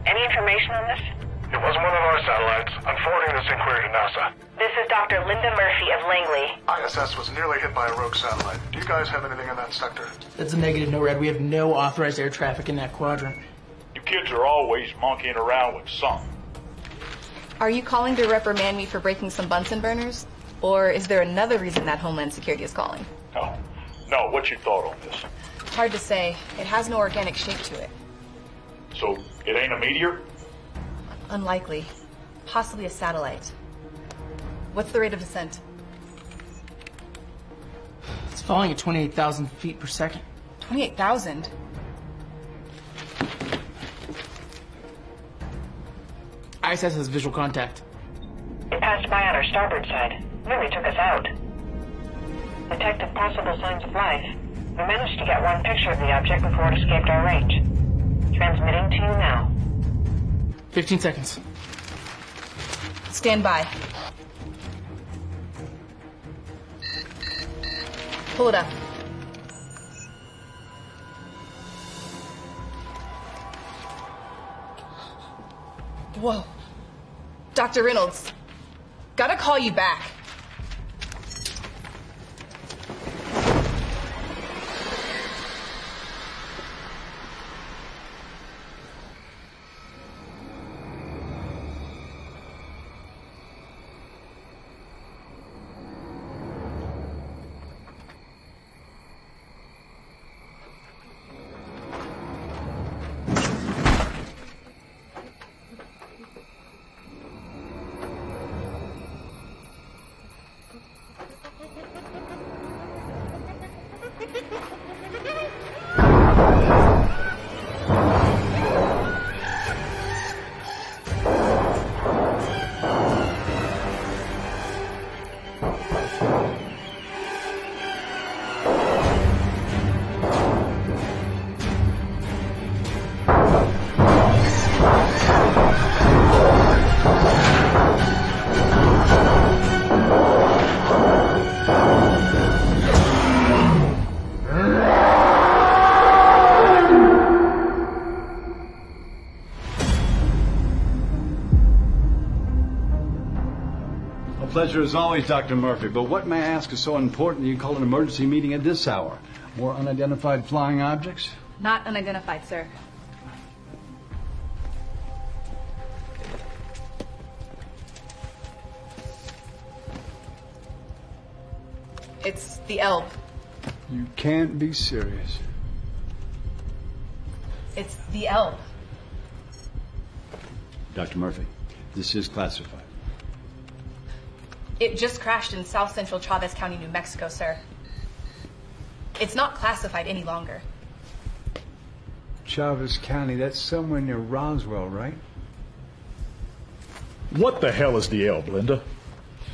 Any information on this? It wasn't one of our satellites. I'm forwarding this inquiry to NASA. This is Dr. Linda Murphy of Langley. ISS was nearly hit by a rogue satellite. Do you guys have anything in that sector? That's a negative, no red. We have no authorized air traffic in that quadrant. You kids are always monkeying around with something. Are you calling to reprimand me for breaking some Bunsen burners? Or is there another reason that Homeland Security is calling? No, what's your thought on this? Hard to say. It has no organic shape to it. So, it ain't a meteor? Unlikely. Possibly a satellite. What's the rate of descent? It's falling at 28,000 feet per second. 28,000? ISS has visual contact. It passed by on our starboard side. Nearly took us out. Detected possible signs of life. We managed to get one picture of the object before it escaped our range. Transmitting to you now. 15 seconds. Stand by. Pull it up. Whoa. Dr. Reynolds. Gotta call you back. Pleasure as always, Dr. Murphy, but what, may I ask, is so important that you call an emergency meeting at this hour? More unidentified flying objects? Not unidentified, sir. It's the Elb. You can't be serious. It's the Elb. Dr. Murphy, this is classified. It just crashed in south central Chavez County, New Mexico, sir. It's not classified any longer. Chavez County, that's somewhere near Roswell, right? What the hell is the Elb, Linda?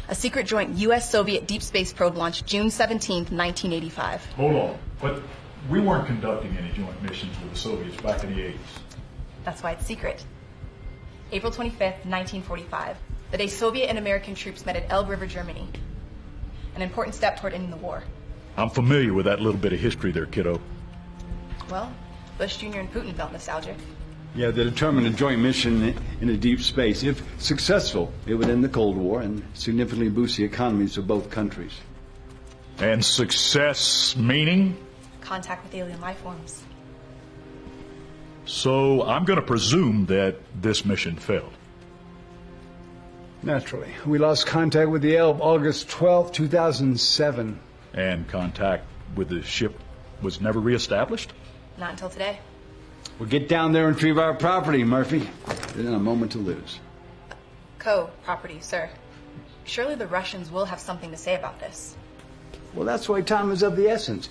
A secret joint U.S.-Soviet deep space probe launched June 17th, 1985. Hold on, but we weren't conducting any joint missions with the Soviets back in the 80s. That's why it's secret. April 25th, 1945. The day Soviet and American troops met at Elbe River, Germany. An important step toward ending the war. I'm familiar with that little bit of history there, kiddo. Well, Bush Jr. and Putin felt nostalgic. Yeah, they determined a joint mission in a deep space. If successful, it would end the Cold War and significantly boost the economies of both countries. And success meaning? Contact with alien life forms. So I'm going to presume that this mission failed. Naturally. We lost contact with the Elb August 12, 2007. And contact with the ship was never reestablished? Not until today. We'll get down there and retrieve our property, Murphy. There's not a moment to lose. Co-property, sir. Surely the Russians will have something to say about this. Well, that's why time is of the essence.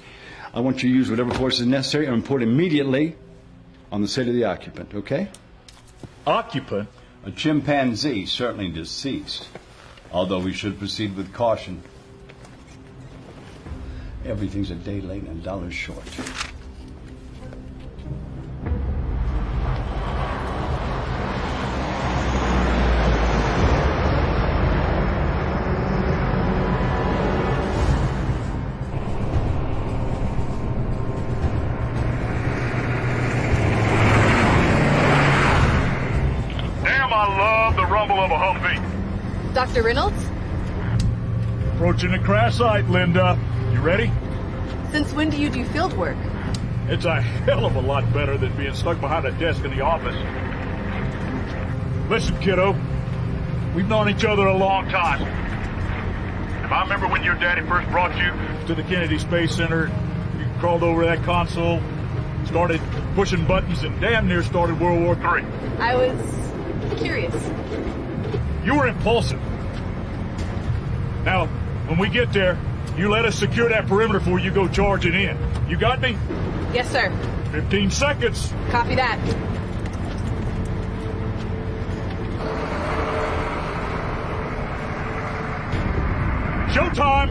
I want you to use whatever force is necessary and report immediately on the state of the occupant, okay? Occupant? A chimpanzee, certainly deceased. Although we should proceed with caution. Everything's a day late and $1 short. damn, I love the rumble of a Humvee. Dr. Reynolds? Approaching the crash site, Linda. You ready? Since when do you do field work? It's a hell of a lot better than being stuck behind a desk in the office. Listen, kiddo. We've known each other a long time. If I remember when your daddy first brought you to the Kennedy Space Center, you crawled over that console, started pushing buttons, and damn near started World War III. I was curious. You were impulsive. Now, when we get there, you let us secure that perimeter before you go charging in. You got me? Yes, sir. 15 seconds. Copy that. Showtime!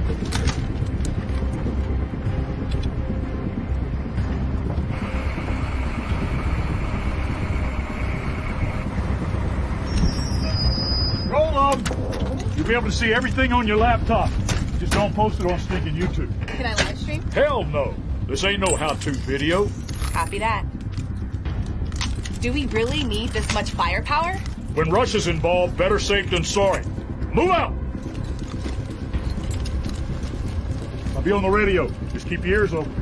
Roll up! You'll be able to see everything on your laptop. Just don't post it on stinking YouTube. Can I live stream? Hell no! This ain't no how-to video. Copy that. Do we really need this much firepower? When Russia's involved, better safe than sorry. Move out! I'll be on the radio. Just keep your ears open.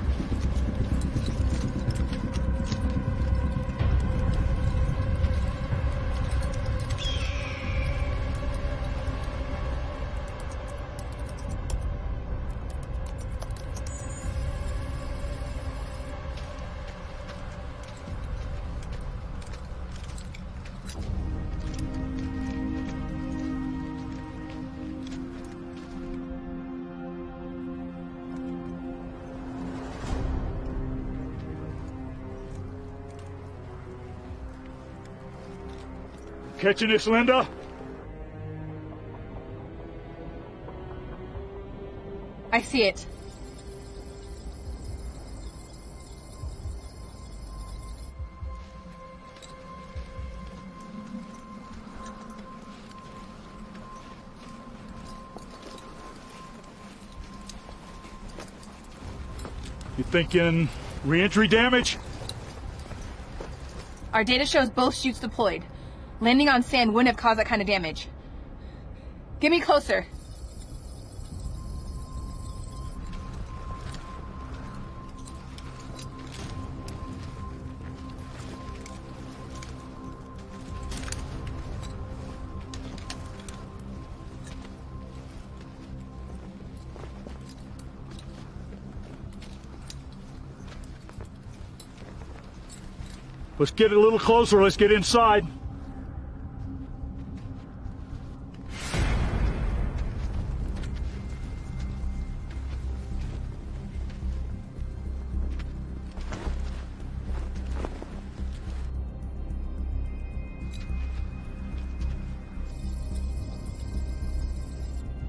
Catching this, Linda? I see it. You thinking re-entry damage? Our data shows both chutes deployed. Landing on sand wouldn't have caused that kind of damage. Get me closer. Let's get a little closer. Let's get inside.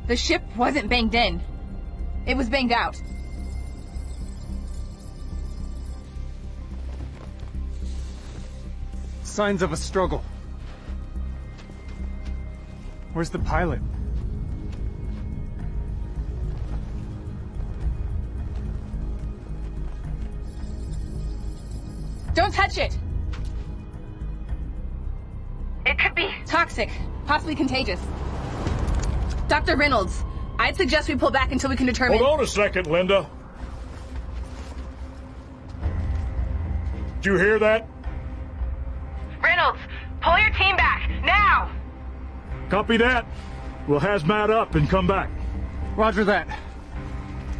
The ship wasn't banged in. It was banged out. Signs of a struggle. Where's the pilot? Don't touch it! It could be toxic, possibly contagious. Dr. Reynolds, I'd suggest we pull back until we can determine— Hold on a second, Linda. Did you hear that? Reynolds, pull your team back, now! Copy that. We'll hazmat up and come back. Roger that.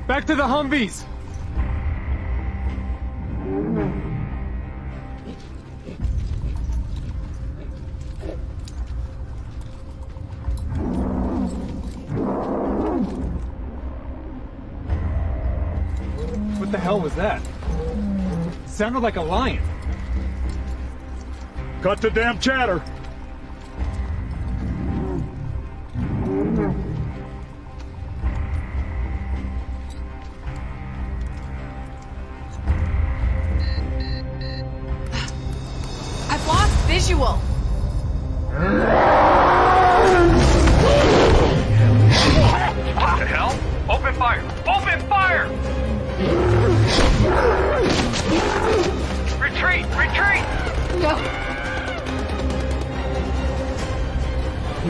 Back to the Humvees! What the hell was that? Sounded like a lion. Cut the damn chatter. I've lost visual. What the hell? Open fire! Open fire! Retreat! Retreat! No. I'm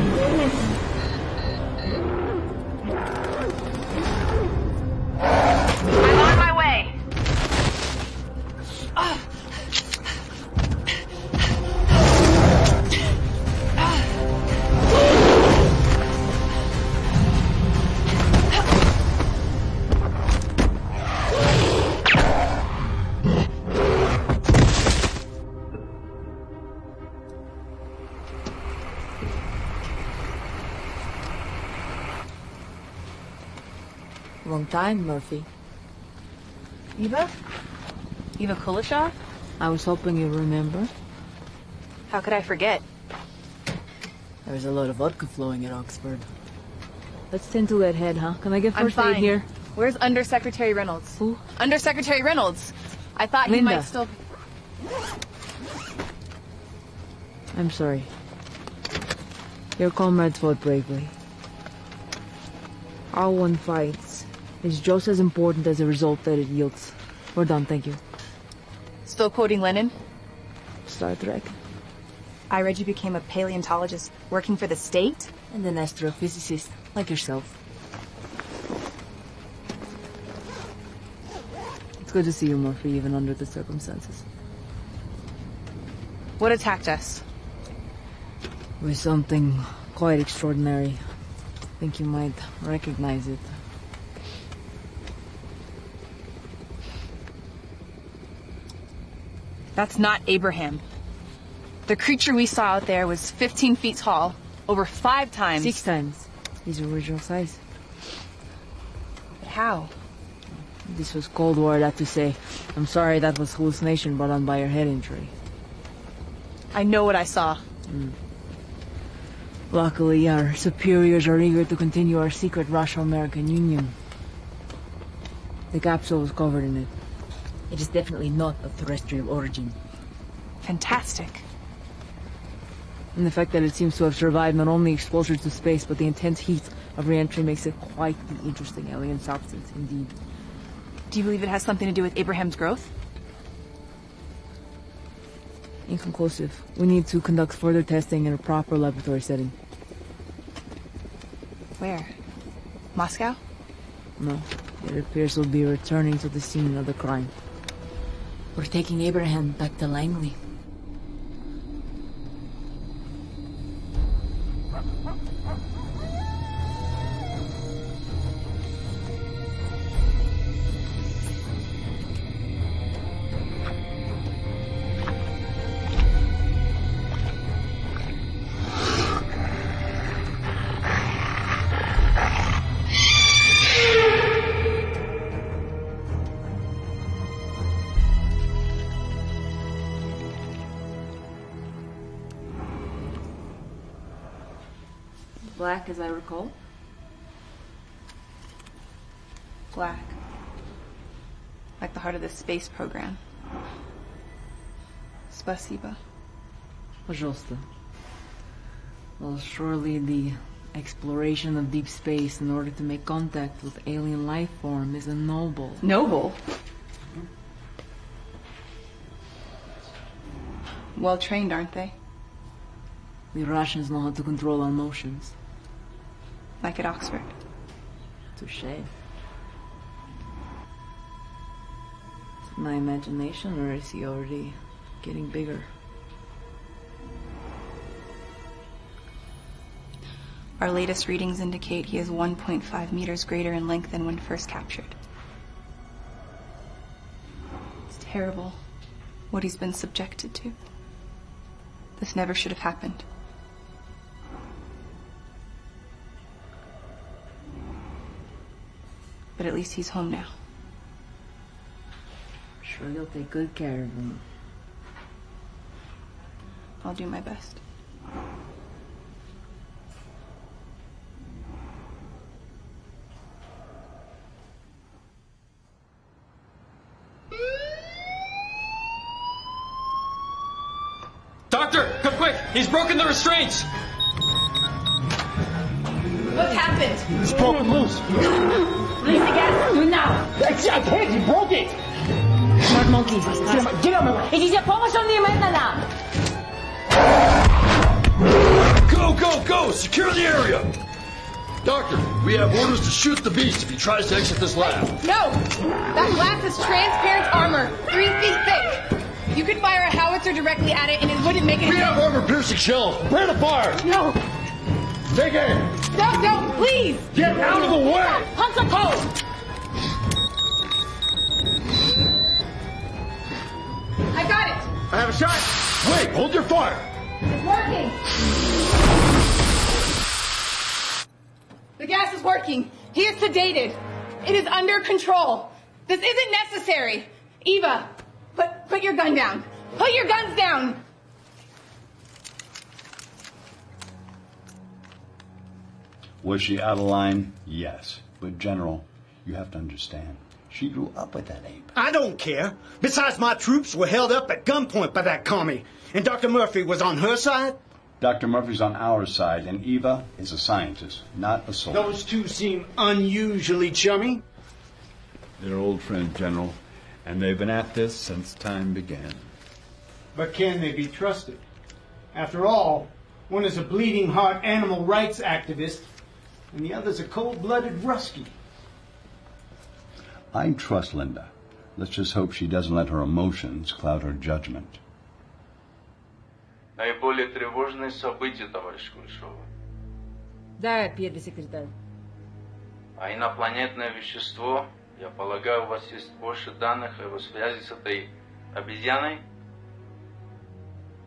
on my way. Long time, Murphy. Eva? Eva Kuleshov? I was hoping you remember. How could I forget? There was a lot of vodka flowing at Oxford. Let's tend to that head, huh? Can I get I'm first aid fine. here? Where's Undersecretary Reynolds? Who? Undersecretary Reynolds. I thought he Linda. might still... I'm sorry. Your comrades fought bravely. Our one fights is just as important as the result that it yields. We're done, thank you. Still quoting Lenin? Star Trek. I read you became a paleontologist working for the state? And an astrophysicist, like yourself. It's good to see you, Murphy, even under the circumstances. What attacked us? It was something quite extraordinary. I think you might recognize it. That's not Abraham. The creature we saw out there was 15 feet tall, over 5 times. 6 times his original size. But how? This was Cold War, that to say. I'm sorry that was hallucination brought on by your head injury. I know what I saw. Luckily, our superiors are eager to continue our secret Russo-American Union. The capsule was covered in it. It is definitely not of terrestrial origin. Fantastic. And the fact that it seems to have survived not only exposure to space, but the intense heat of re-entry makes it quite the interesting alien substance indeed. Do you believe it has something to do with Abraham's growth? Inconclusive. We need to conduct further testing in a proper laboratory setting. Where? Moscow? No. It appears we'll be returning to the scene of the crime. We're taking Abraham back to Langley. Black, as I recall. Black. Like the heart of the space program. Spasiba. Пожалуйста. Well, surely the exploration of deep space in order to make contact with alien life form is a noble. Noble? Well trained, aren't they? The Russians know how to control our motions. Like at Oxford. Touché. Is it my imagination, or is he already getting bigger? Our latest readings indicate he is 1.5 meters greater in length than when first captured. It's terrible what he's been subjected to. This never should have happened. But at least he's home now. Sure, you'll take good care of him. I'll do my best. Doctor, come quick! He's broken the restraints! What happened? He's broken loose! Release the gas! Do it now! I can't! He broke it! Smart monkey! Get him! Идите помощь, он немедленно! Go, go, go! secure the area! Doctor, we have orders to shoot the beast if he tries to exit this lab. No! That glass is transparent armor, 3 feet thick. You could fire a howitzer directly at it and it wouldn't make it. We have armor-piercing shells. Prepare to fire! No! Take aim! Don't, please! Get out of the way! Hunter Cole! I got it! I have a shot! Wait, hold your fire! It's working! The gas is working. He is sedated. It is under control. This isn't necessary. Eva, put your gun down. Put your guns down! Was she out of line? Yes. But, General, you have to understand, she grew up with that ape. I don't care. Besides, my troops were held up at gunpoint by that commie. And Dr. Murphy was on her side? Dr. Murphy's on our side, and Eva is a scientist, not a soldier. Those two seem unusually chummy. They're old friends, General, and they've been at this since time began. But can they be trusted? After all, one is a bleeding heart animal rights activist, and the other's a cold-blooded Ruskie. I trust Linda. Let's just hope she doesn't let her emotions cloud her judgment. Наиболее тревожные события, товарищ Кулешова. Да, первый секретарь. А инопланетное вещество, я полагаю, у вас есть больше данных о его связи с этой обезьяной?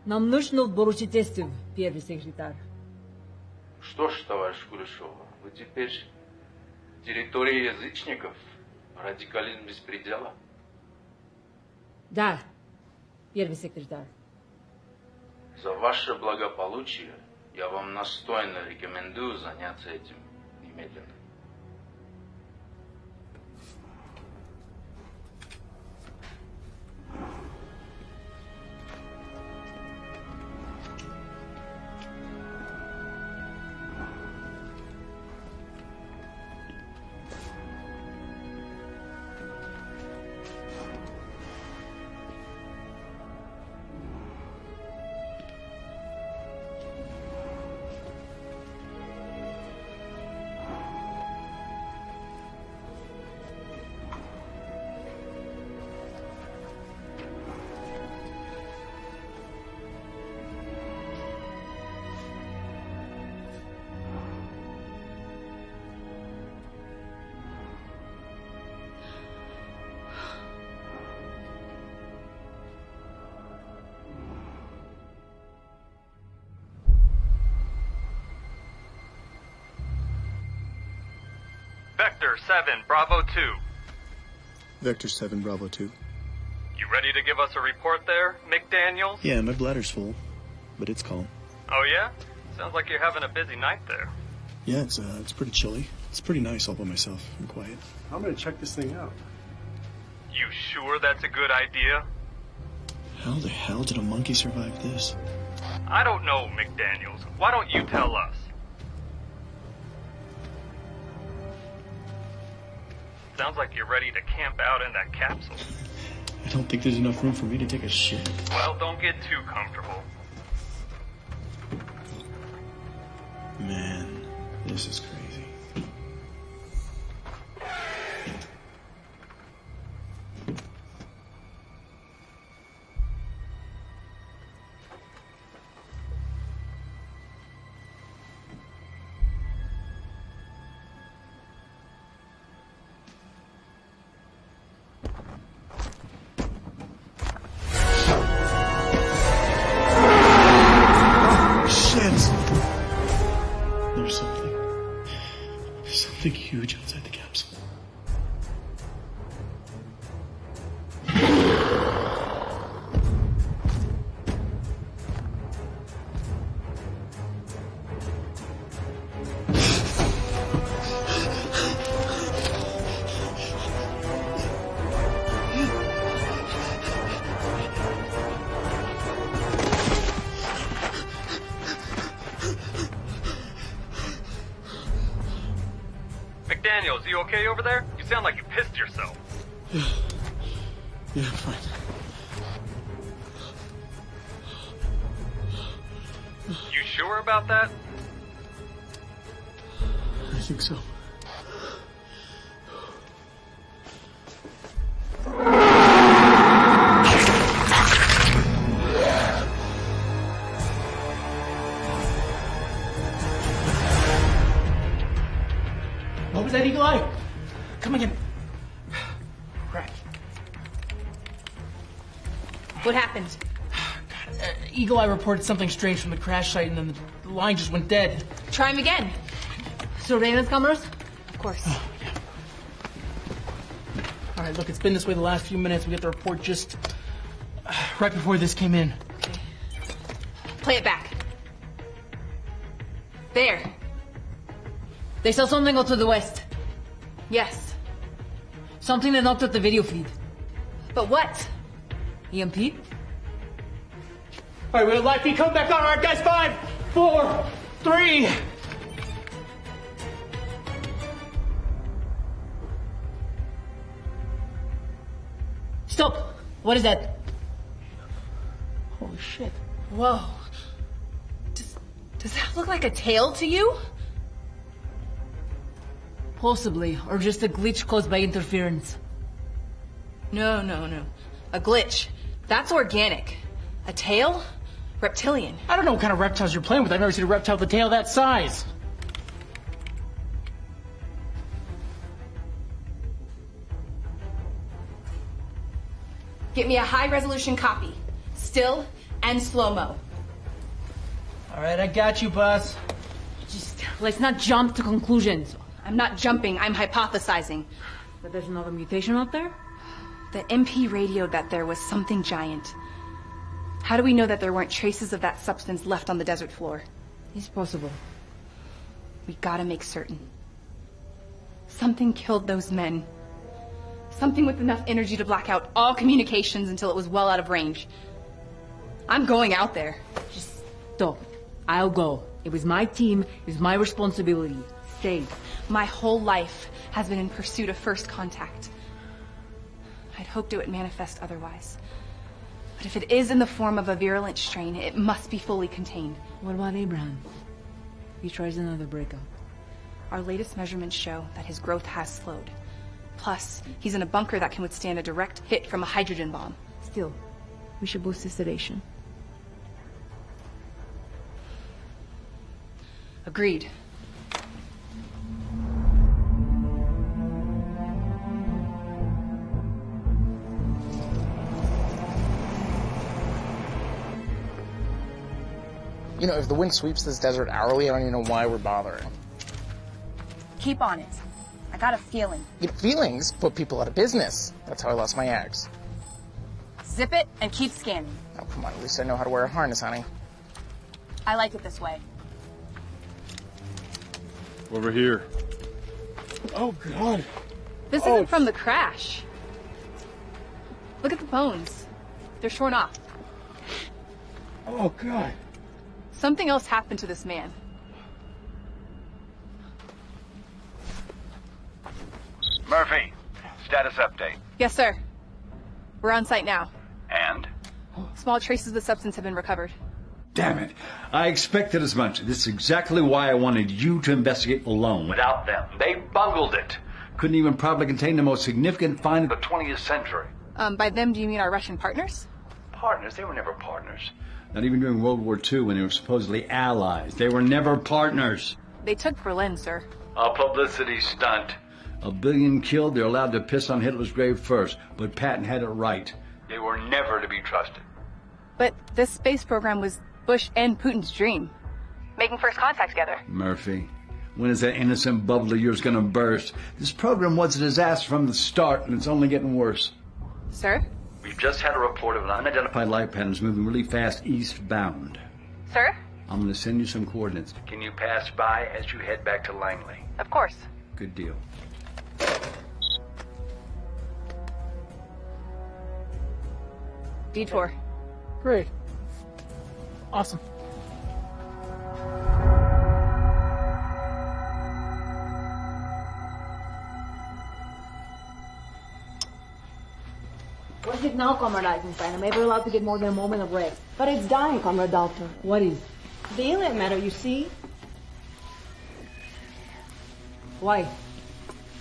Нам нужно больше тестов, первый секретарь. Что ж, товарищ Кулешова, вы теперь территория язычников, радикализм без предела? Да, первый секретарь. За ваше благополучие я вам настойно рекомендую заняться этим немедленно. Vector 7, Bravo 2. Vector 7, Bravo 2. You ready to give us a report there, McDaniels? Yeah, my bladder's full, but it's calm. Oh, yeah? Sounds like you're having a busy night there. Yeah, it's pretty chilly. It's pretty nice all by myself and quiet. I'm gonna check this thing out. You sure that's a good idea? How the hell did a monkey survive this? I don't know, McDaniels. Why don't you tell us? Sounds like you're ready to camp out in that capsule. I don't think there's enough room for me to take a shit. Well, don't get too comfortable. Man, this is crazy. Something huge outside the capsule. McDaniels, you okay over there? You sound like you pissed yourself. Yeah, I'm fine. You sure about that? think so. What was that, Eagle Eye? Come again. Crap. What happened? Eagle Eye reported something strange from the crash site, and then the line just went dead. Try him again. Surveillance cameras? Of course. All right, look, it's been this way the last few minutes. We got the report just right before this came in. Okay. Play it back. There. They saw something go to the west. Yes. Something that knocked out the video feed. But what? EMP? All right, we have live feed coming back on. All right, guys, 5, 4, 3. Stop! What is that? Holy shit. Whoa. Does that look like a tail to you? Possibly, or just a glitch caused by interference. No. A glitch. That's organic. A tail? Reptilian. I don't know what kind of reptiles you're playing with. I've never seen a reptile with a tail that size. Get me a high-resolution copy. Still and slow-mo. All right, I got you, boss. Just, let's not jump to conclusions. I'm not jumping, I'm hypothesizing. But there's another mutation out there? The MP radioed that there was something giant. How do we know that there weren't traces of that substance left on the desert floor? It's possible. We gotta make certain. Something killed those men. Something with enough energy to black out all communications until it was well out of range. I'm going out there. Just stop. I'll go. It was my team. It was my responsibility. Stay. My whole life has been in pursuit of first contact. I'd hoped it would manifest otherwise. But if it is in the form of a virulent strain, it must be fully contained. What about Abraham? He tries another breakout. Our latest measurements show that his growth has slowed. Plus, he's in a bunker that can withstand a direct hit from a hydrogen bomb. Still, we should boost his sedation. Agreed. You know, if the wind sweeps this desert hourly, I don't even know why we're bothering. Keep on it. I got a feeling. You know, feelings put people out of business. That's how I lost my axe. Zip it and keep scanning. Oh, come on. At least I know how to wear a harness, honey. I like it this way. Over here. Oh, God. This isn't from the crash. Look at the bones. They're shorn off. Oh, God. Something else happened to this man. Murphy, status update. Yes, sir. We're on site now. And? Small traces of the substance have been recovered. Damn it. I expected as much. This is exactly why I wanted you to investigate alone. Without them. They bungled it. Couldn't even probably contain the most significant find of the 20th century. By them, do you mean our Russian partners? Partners? They were never partners. Not even during World War II when they were supposedly allies. They were never partners. They took Berlin, sir. A publicity stunt. 1 billion killed, they're allowed to piss on Hitler's grave first. But Patton had it right. They were never to be trusted. But this space program was Bush and Putin's dream. Making first contact together. Murphy, when is that innocent bubble of yours gonna burst? This program was a disaster from the start, and it's only getting worse. Sir? We've just had a report of an unidentified light patterns moving really fast eastbound. Sir? I'm gonna send you some coordinates. Can you pass by as you head back to Langley? Of course. Good deal. Detour. Great. Awesome. What is it now, Comrade Eisenstein? I'm ever allowed to get more than a moment of rest. But it's dying, Comrade Doctor. What is? The alien matter, you see? Why?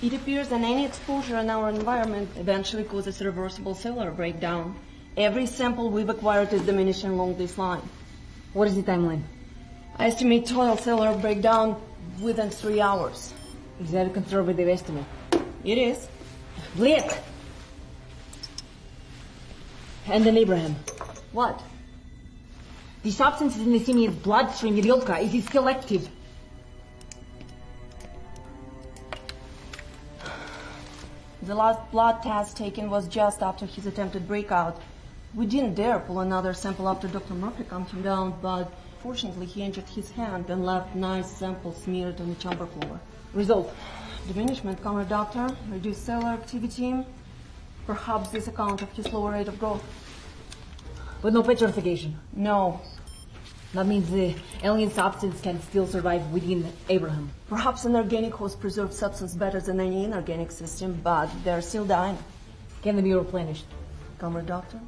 It appears that any exposure in our environment eventually causes reversible cellular breakdown. Every sample we've acquired is diminishing along this line. What is the timeline? I estimate total cellular breakdown within 3 hours. Is that a conservative estimate? It is. Blake! And then Abraham. What? The substance in the simian's bloodstream, Yrilka, is it selective? The last blood test taken was just after his attempted breakout. We didn't dare pull another sample after Dr. Murphy calmed him down, but fortunately he injured his hand and left nice samples smeared on the chamber floor. Result? Diminishment, Comrade Doctor, reduced cellular activity. Perhaps this account of his lower rate of growth. But no petrification? No. That means the alien substance can still survive within Abraham. Perhaps an organic host preserves substance better than any inorganic system, but they're still dying. Can they be replenished? Comrade Doctor?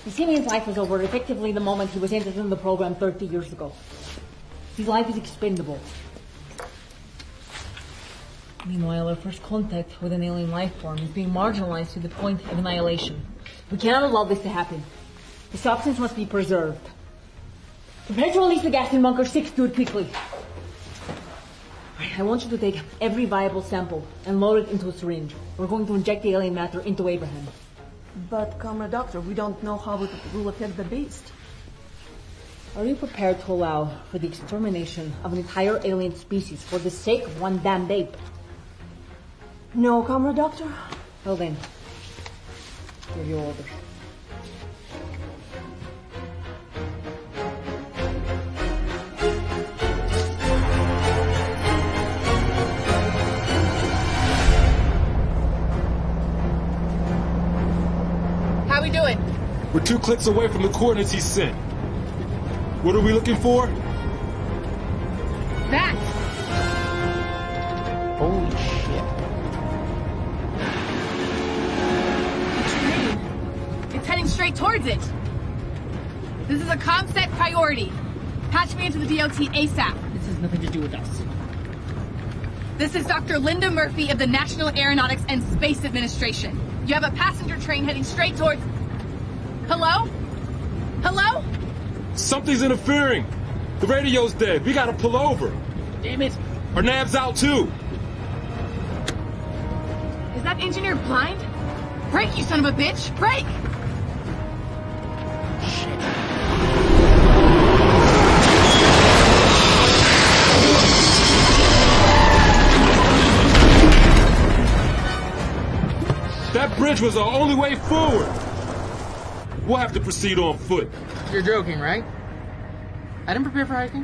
The simian's life was over effectively the moment he was entered in the program 30 years ago. His life is expendable. Meanwhile, our first contact with an alien life form is being marginalized to the point of annihilation. We cannot allow this to happen. The substance must be preserved. Prepare to release the gas in Bunker 6. Do it quickly. I want you to take every viable sample and load it into a syringe. We're going to inject the alien matter into Abraham. But, Comrade Doctor, we don't know how it will affect the beast. Are you prepared to allow for the extermination of an entire alien species for the sake of one damned ape? No, Comrade Doctor. Well then, give your orders. How we doing? We're 2 clicks away from the coordinates he sent. What are we looking for? That! Holy shit. It's heading straight towards it. This is a ComSec priority. Patch me into the DOT ASAP. This has nothing to do with us. This is Dr. Linda Murphy of the National Aeronautics and Space Administration. You have a passenger train heading straight towards... Hello? Hello? Something's interfering. The radio's dead. We gotta pull over. Damn it. Our nav's out too. Is that engineer blind? Brake, you son of a bitch! Brake! That bridge was our only way forward. We'll have to proceed on foot. You're joking, right? I didn't prepare for hiking.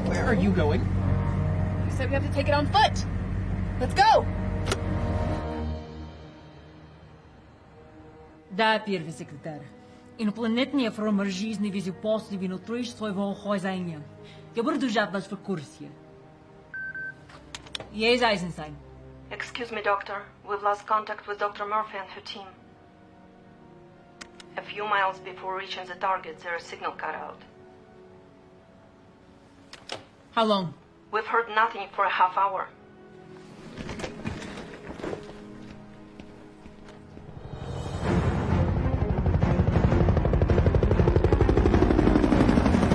Where are you going? You said we have to take it on foot. Let's go! Да, первый секретарь. Инопланетния форма жизни безопасны внутри своего хозяина. Я буду держать вас в курсе. Yes, Eisenstein. Excuse me, Doctor. We've lost contact with Dr. Murphy and her team. A few miles before reaching the target, their signal cut out. How long? We've heard nothing for a half hour.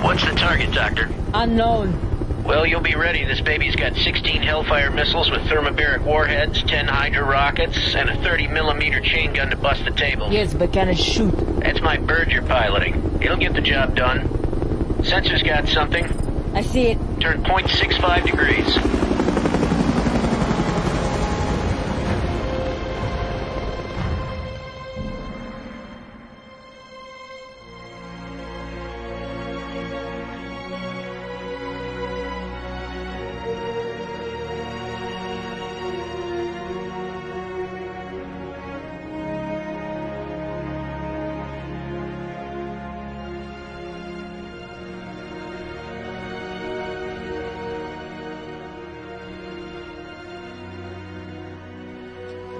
What's the target, Doctor? Unknown. Well, you'll be ready. This baby's got 16 Hellfire missiles with thermobaric warheads, 10 Hydra rockets, and a 30mm chain gun to bust the table. Yes, but can it shoot? That's my bird you're piloting. It'll get the job done. Sensor's got something. I see it. Turn 0.65 degrees.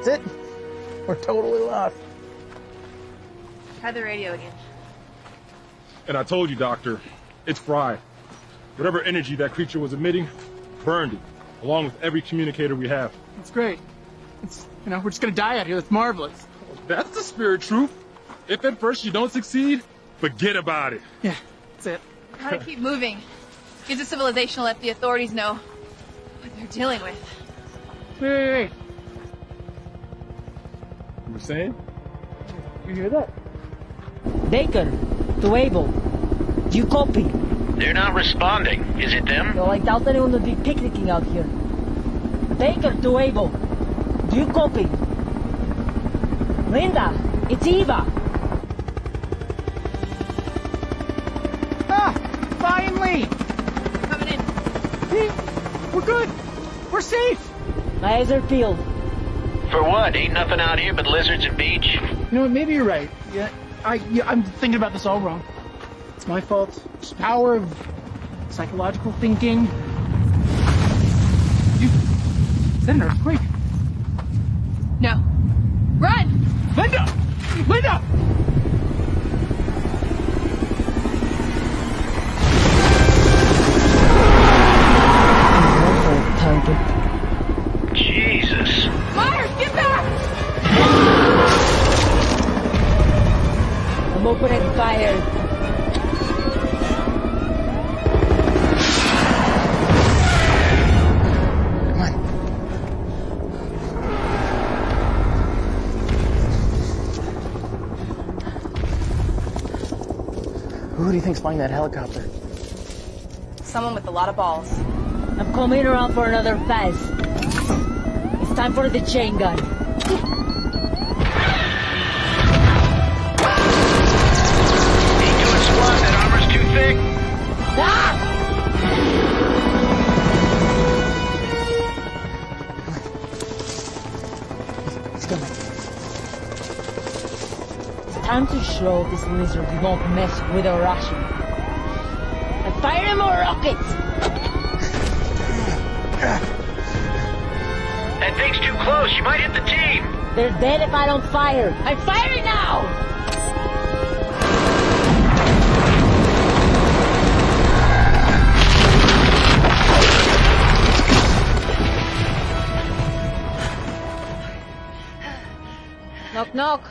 That's it. We're totally lost. Try the radio again. And I told you, Doctor, It's fried. Whatever energy that creature was emitting, burned it, along with every communicator we have. That's great. It's, we're just gonna die out here. That's marvelous. That's the spirit truth. If at first you don't succeed, forget about it. Yeah, that's it. Gotta keep moving. Gives a civilization to let the authorities know what they're dealing with. Wait. You were saying? You hear that? Baker, to Abel. Do you copy? They're not responding. Is it them? Well, I doubt anyone would be picnicking out here. Baker, to Abel. Do you copy? Linda, it's Eva. Ah! Finally! Coming in. See? We're good. We're safe. My eyes are peeled. For what? Ain't nothing out here but lizards and beach? You know what? Maybe you're right. Yeah, I'm thinking about this all wrong. It's my fault. It's the power of psychological thinking. Is that an earthquake? No. Run! Linda! Linda! Jesus. Myers, get back! I'm opening fire. Who do you think's flying that helicopter? Someone with a lot of balls. I'm coming around for another pass. It's time for the chain gun. Ain't doing squat. That armor's too thick. Ah! He's coming. It's time to show this lizard we won't mess with a Russian. And fire more rockets! That thing's too close. You might hit the team. They're dead if I don't fire. I'm firing now! Knock, knock.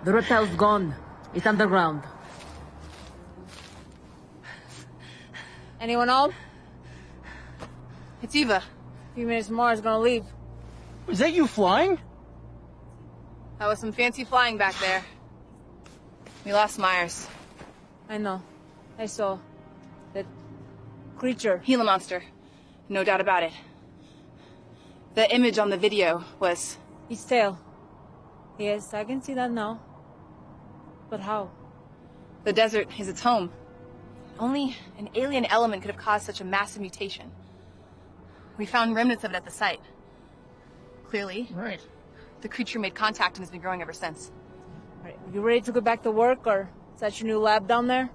The reptile's gone. It's underground. Anyone home? It's Eva. A few minutes more, is gonna leave. Is that you flying? That was some fancy flying back there. We lost Myers. I know. I saw that creature. Gila monster. No doubt about it. The image on the video was... His tail. Yes, I can see that now. But how? The desert is its home. Only an alien element could have caused such a massive mutation. We found remnants of it at the site. Clearly. Right. The creature made contact and has been growing ever since. All right, you ready to go back to work, or is that your new lab down there?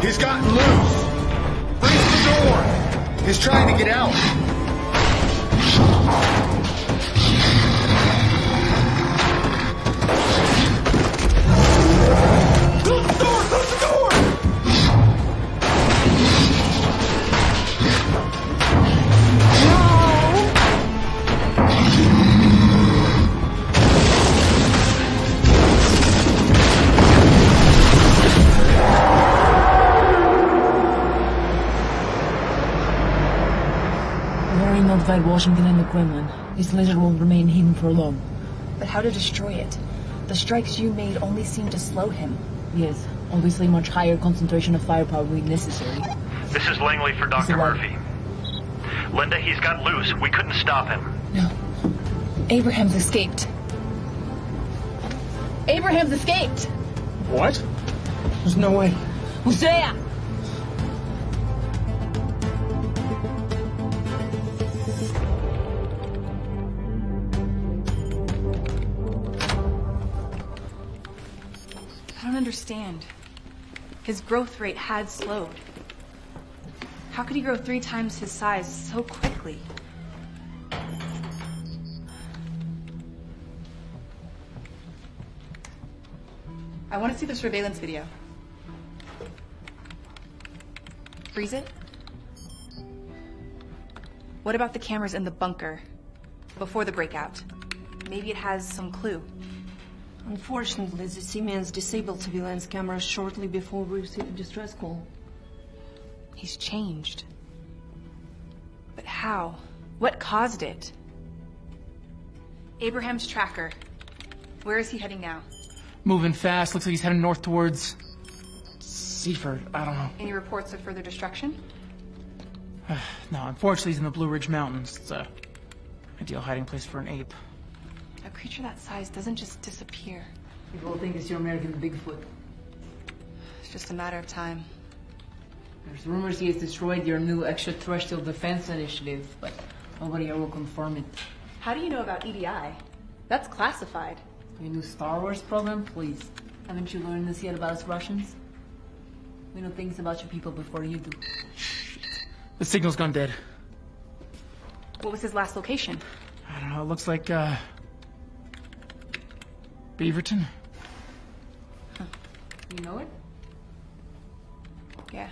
He's gotten loose. Freeze the door. He's trying to get out. Close the door! Close the door! Notified Washington and the Kremlin. This lizard won't remain hidden for long. But how to destroy it? The strikes you made only seem to slow him. Yes, obviously much higher concentration of firepower will be necessary. This is Langley for Dr. Murphy. Linda, he's got loose. We couldn't stop him. No. Abraham's escaped. Abraham's escaped! What? There's no way. Hosea! I don't understand. His growth rate had slowed. How could he grow 3 times his size so quickly? I want to see the surveillance video. Freeze it? What about the cameras in the bunker before the breakout? Maybe it has some clue. Unfortunately, the Siemens disabled surveillance cameras shortly before we received a distress call. He's changed. But how? What caused it? Abraham's tracker. Where is he heading now? Moving fast. Looks like he's heading north towards Seaford. I don't know. Any reports of further destruction? No, unfortunately he's in the Blue Ridge Mountains. It's a ideal hiding place for an ape. A creature that size doesn't just disappear. People think it's your American Bigfoot. It's just a matter of time. There's rumors he has destroyed your new extraterrestrial defense initiative, but nobody ever will confirm it. How do you know about EDI? That's classified. Your new Star Wars program? Please. Haven't you learned this yet about us Russians? We know things about your people before you do. The signal's gone dead. What was his last location? I don't know, it looks like, Beaverton? Huh. You know it? Yeah,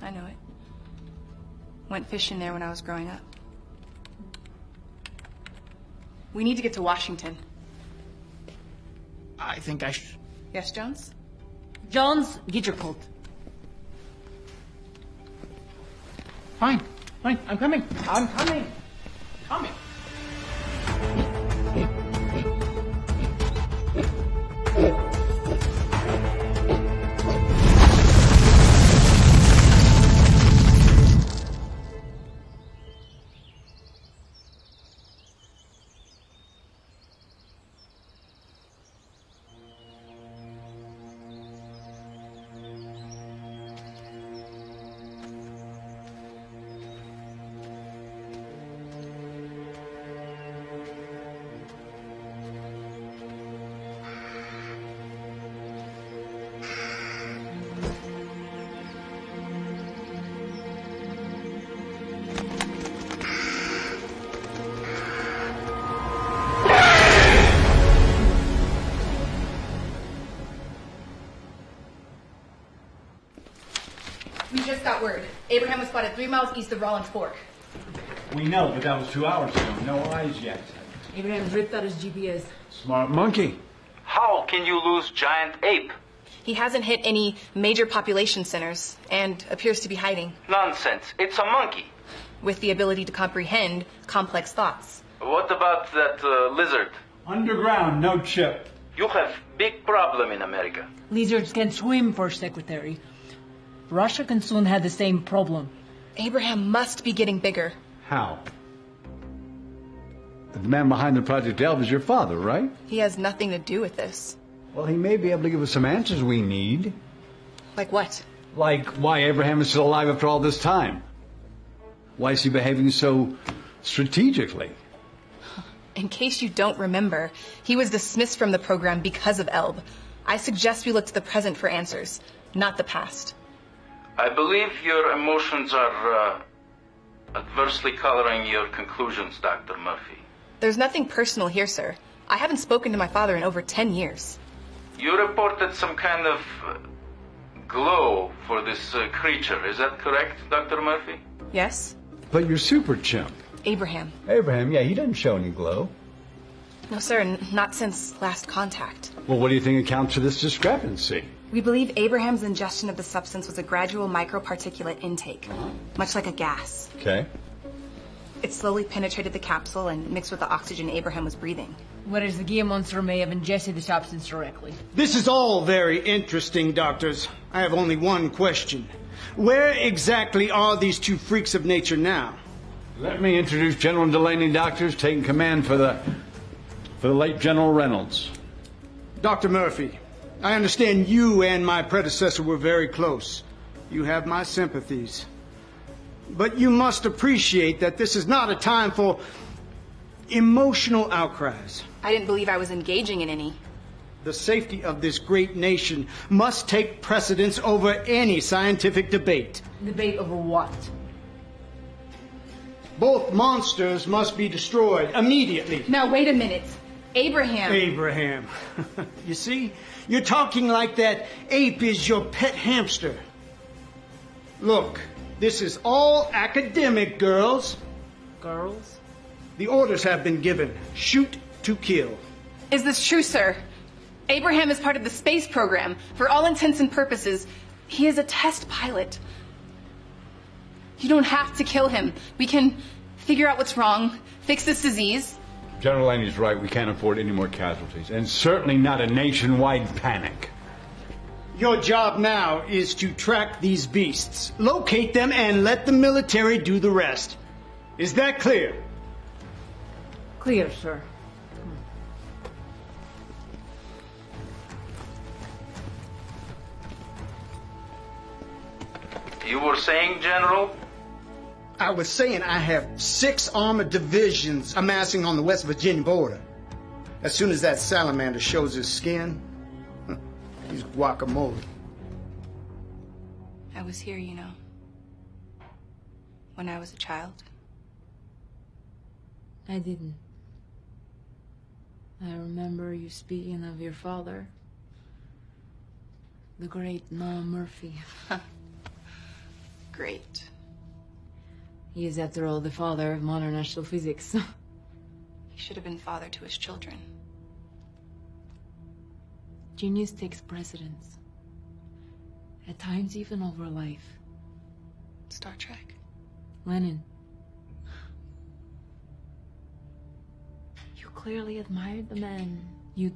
I know it. Went fishing there when I was growing up. We need to get to Washington. I think I should... Yes, Jones? Jones, get your coat. Fine, I'm coming. I'm coming. Coming. We just got word. Abraham was spotted 3 miles east of Rollins Fork. We know, but that was 2 hours ago. No eyes yet. Abraham's ripped out his GPS. Smart monkey. How can you lose giant ape? He hasn't hit any major population centers and appears to be hiding. Nonsense. It's a monkey. With the ability to comprehend complex thoughts. What about that lizard? Underground, no chip. You have big problem in America. Lizards can swim, First Secretary. Russia can soon have the same problem. Abraham must be getting bigger. How? The man behind the Project Elb is your father, right? He has nothing to do with this. Well, he may be able to give us some answers we need. Like what? Like why Abraham is still alive after all this time. Why is he behaving so strategically? In case you don't remember, he was dismissed from the program because of Elb. I suggest we look to the present for answers, not the past. I believe your emotions are adversely coloring your conclusions, Dr. Murphy. There's nothing personal here, sir. I haven't spoken to my father in over 10 years. You reported some kind of glow for this creature. Is that correct, Dr. Murphy? Yes. But you're super chimp. Abraham. Abraham, yeah, he doesn't show any glow. No, sir, not since last contact. Well, what do you think accounts for this discrepancy? We believe Abraham's ingestion of the substance was a gradual microparticulate intake, much like a gas. Okay. It slowly penetrated the capsule and mixed with the oxygen Abraham was breathing. Whereas the Gia monster may have ingested the substance directly. This is all very interesting, doctors. I have only one question. Where exactly are these two freaks of nature now? Let me introduce General Delaney, doctors, taking command for the late General Reynolds. Dr. Murphy, I understand you and my predecessor were very close. You have my sympathies. But you must appreciate that this is not a time for emotional outcries. I didn't believe I was engaging in any. The safety of this great nation must take precedence over any scientific debate. Debate over what? Both monsters must be destroyed immediately. Now, wait a minute. Abraham. Abraham. You see? You're talking like that ape is your pet hamster. Look, this is all academic, girls. Girls? The orders have been given. Shoot to kill. Is this true, sir? Abraham is part of the space program. For all intents and purposes, he is a test pilot. You don't have to kill him. We can figure out what's wrong, fix this disease. General Laney's right. We can't afford any more casualties, and certainly not a nationwide panic. Your job now is to track these beasts, locate them, and let the military do the rest. Is that clear? Clear, sir. You were saying, General? I was saying I have 6 armored divisions amassing on the West Virginia border. As soon as that salamander shows his skin, he's guacamole. I was here, you know, when I was a child. I didn't. I remember you speaking of your father, the great Noah Murphy. Great. He is, after all, the father of modern astrophysics. He should have been father to his children. Genius takes precedence. At times, even over life. Star Trek. Lenin. You clearly admired the man. You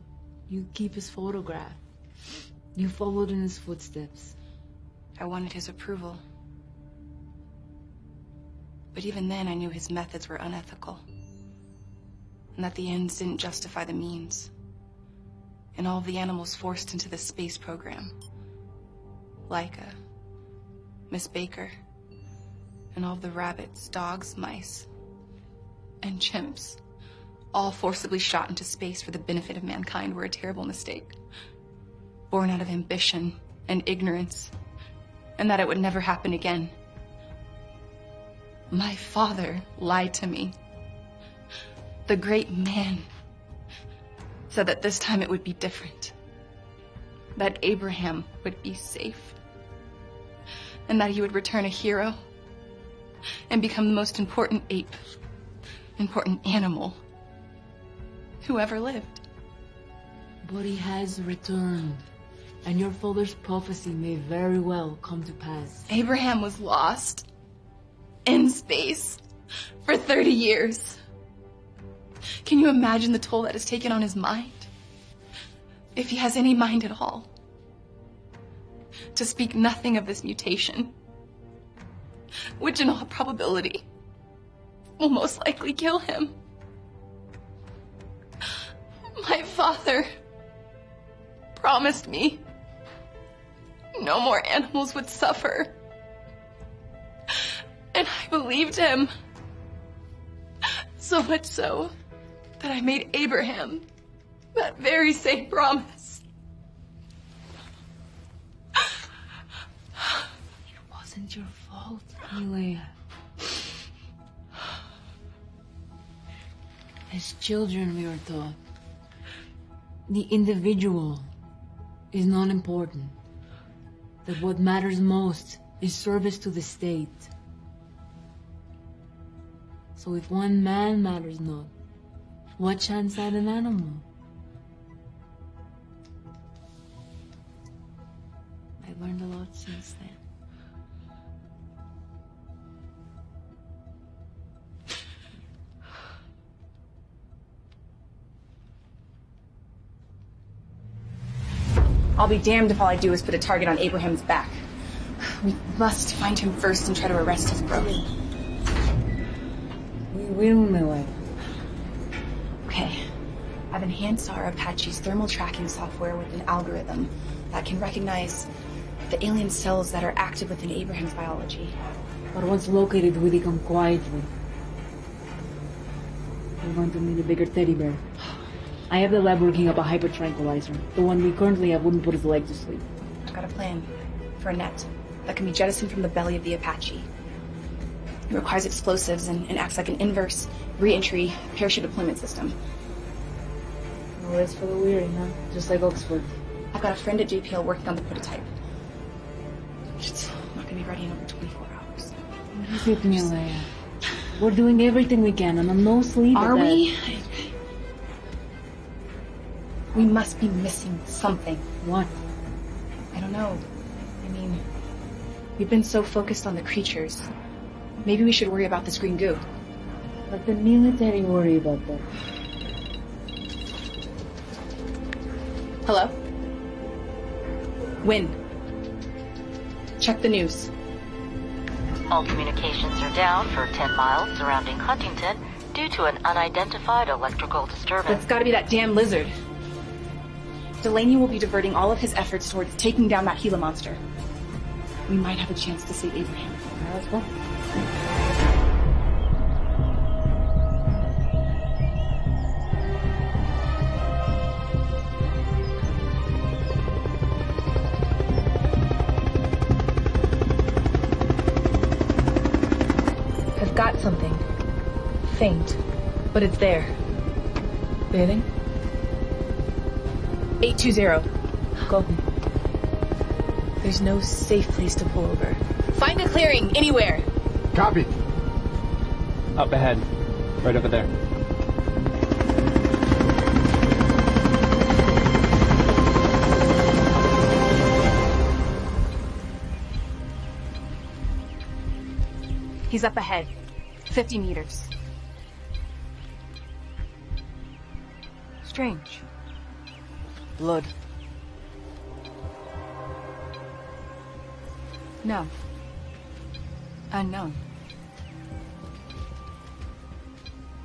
keep his photograph. You followed in his footsteps. I wanted his approval. But even then, I knew his methods were unethical. And that the ends didn't justify the means. And all of the animals forced into the space program. Laika, Miss Baker, and all of the rabbits, dogs, mice, and chimps, all forcibly shot into space for the benefit of mankind, were a terrible mistake. Born out of ambition and ignorance, and that it would never happen again. My father lied to me. The great man said that this time it would be different. That Abraham would be safe. And that he would return a hero and become the most important ape, important animal who ever lived. But he has returned, and your father's prophecy may very well come to pass. Abraham was lost in space for 30 years. Can you imagine the toll that has taken on his mind? If he has any mind at all. To speak nothing of this mutation, which in all probability will most likely kill him. My father promised me no more animals would suffer. And I believed him. So much so that I made Abraham that very same promise. It wasn't your fault, Leia. As children, we were taught the individual is not important. That what matters most is service to the state. So if one man matters not, what chance had an animal? I learned a lot since then. I'll be damned if all I do is put a target on Abraham's back. We must find him first and try to arrest his growth. We will, Millie. Okay. I've enhanced our Apache's thermal tracking software with an algorithm that can recognize the alien cells that are active within Abraham's biology. But once located, we become quietly. We're going to need a bigger teddy bear. I have the lab working up a hyper tranquilizer. The one we currently have wouldn't put his leg to sleep. I've got a plan for a net that can be jettisoned from the belly of the Apache. It requires explosives and acts like an inverse re-entry parachute deployment system. No rest for the weary, huh? Just like Oxford. I've got a friend at JPL working on the prototype. It's not going to be ready in over 24 hours. What is it, Milea? We're doing everything we can, and I'm no sleep. Are we? We must be missing something. What? I don't know. I mean, we've been so focused on the creatures. Maybe we should worry about this green goo. Let the military worry about that. Hello? Win. Check the news. All communications are down for 10 miles surrounding Huntington due to an unidentified electrical disturbance. That's gotta be that damn lizard. Delaney will be diverting all of his efforts towards taking down that Gila monster. We might have a chance to save Abraham. Let's go. I've got something. Faint, but it's there. Bathing? 820. Copy. There's no safe place to pull over. Find a clearing, anywhere. Copy. Up ahead. Right over there. He's up ahead. 50 meters. Strange. Blood. No. Unknown.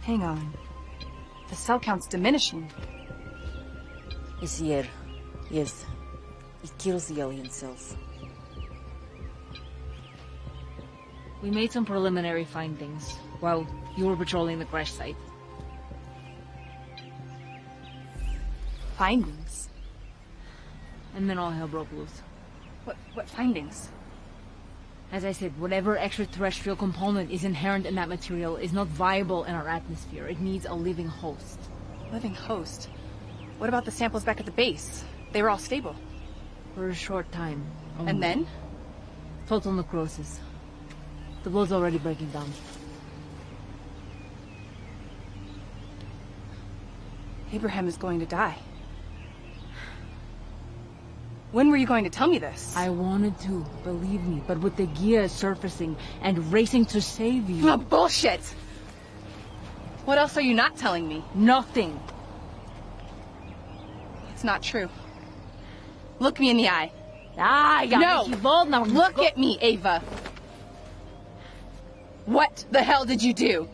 Hang on. The cell count's diminishing. It's here. Yes. It kills the alien cells. We made some preliminary findings while you were patrolling the crash site. Findings? And then all hell broke loose. What findings? As I said, whatever extraterrestrial component is inherent in that material is not viable in our atmosphere. It needs a living host. Living host? What about the samples back at the base? They were all stable. For a short time. And then? Total necrosis. The blood's already breaking down. Abraham is going to die. When were you going to tell me this? I wanted to, believe me, but with the gear surfacing and racing to save you... Oh, bullshit! What else are you not telling me? Nothing. It's not true. Look me in the eye. No! Look at me, Ava! What the hell did you do?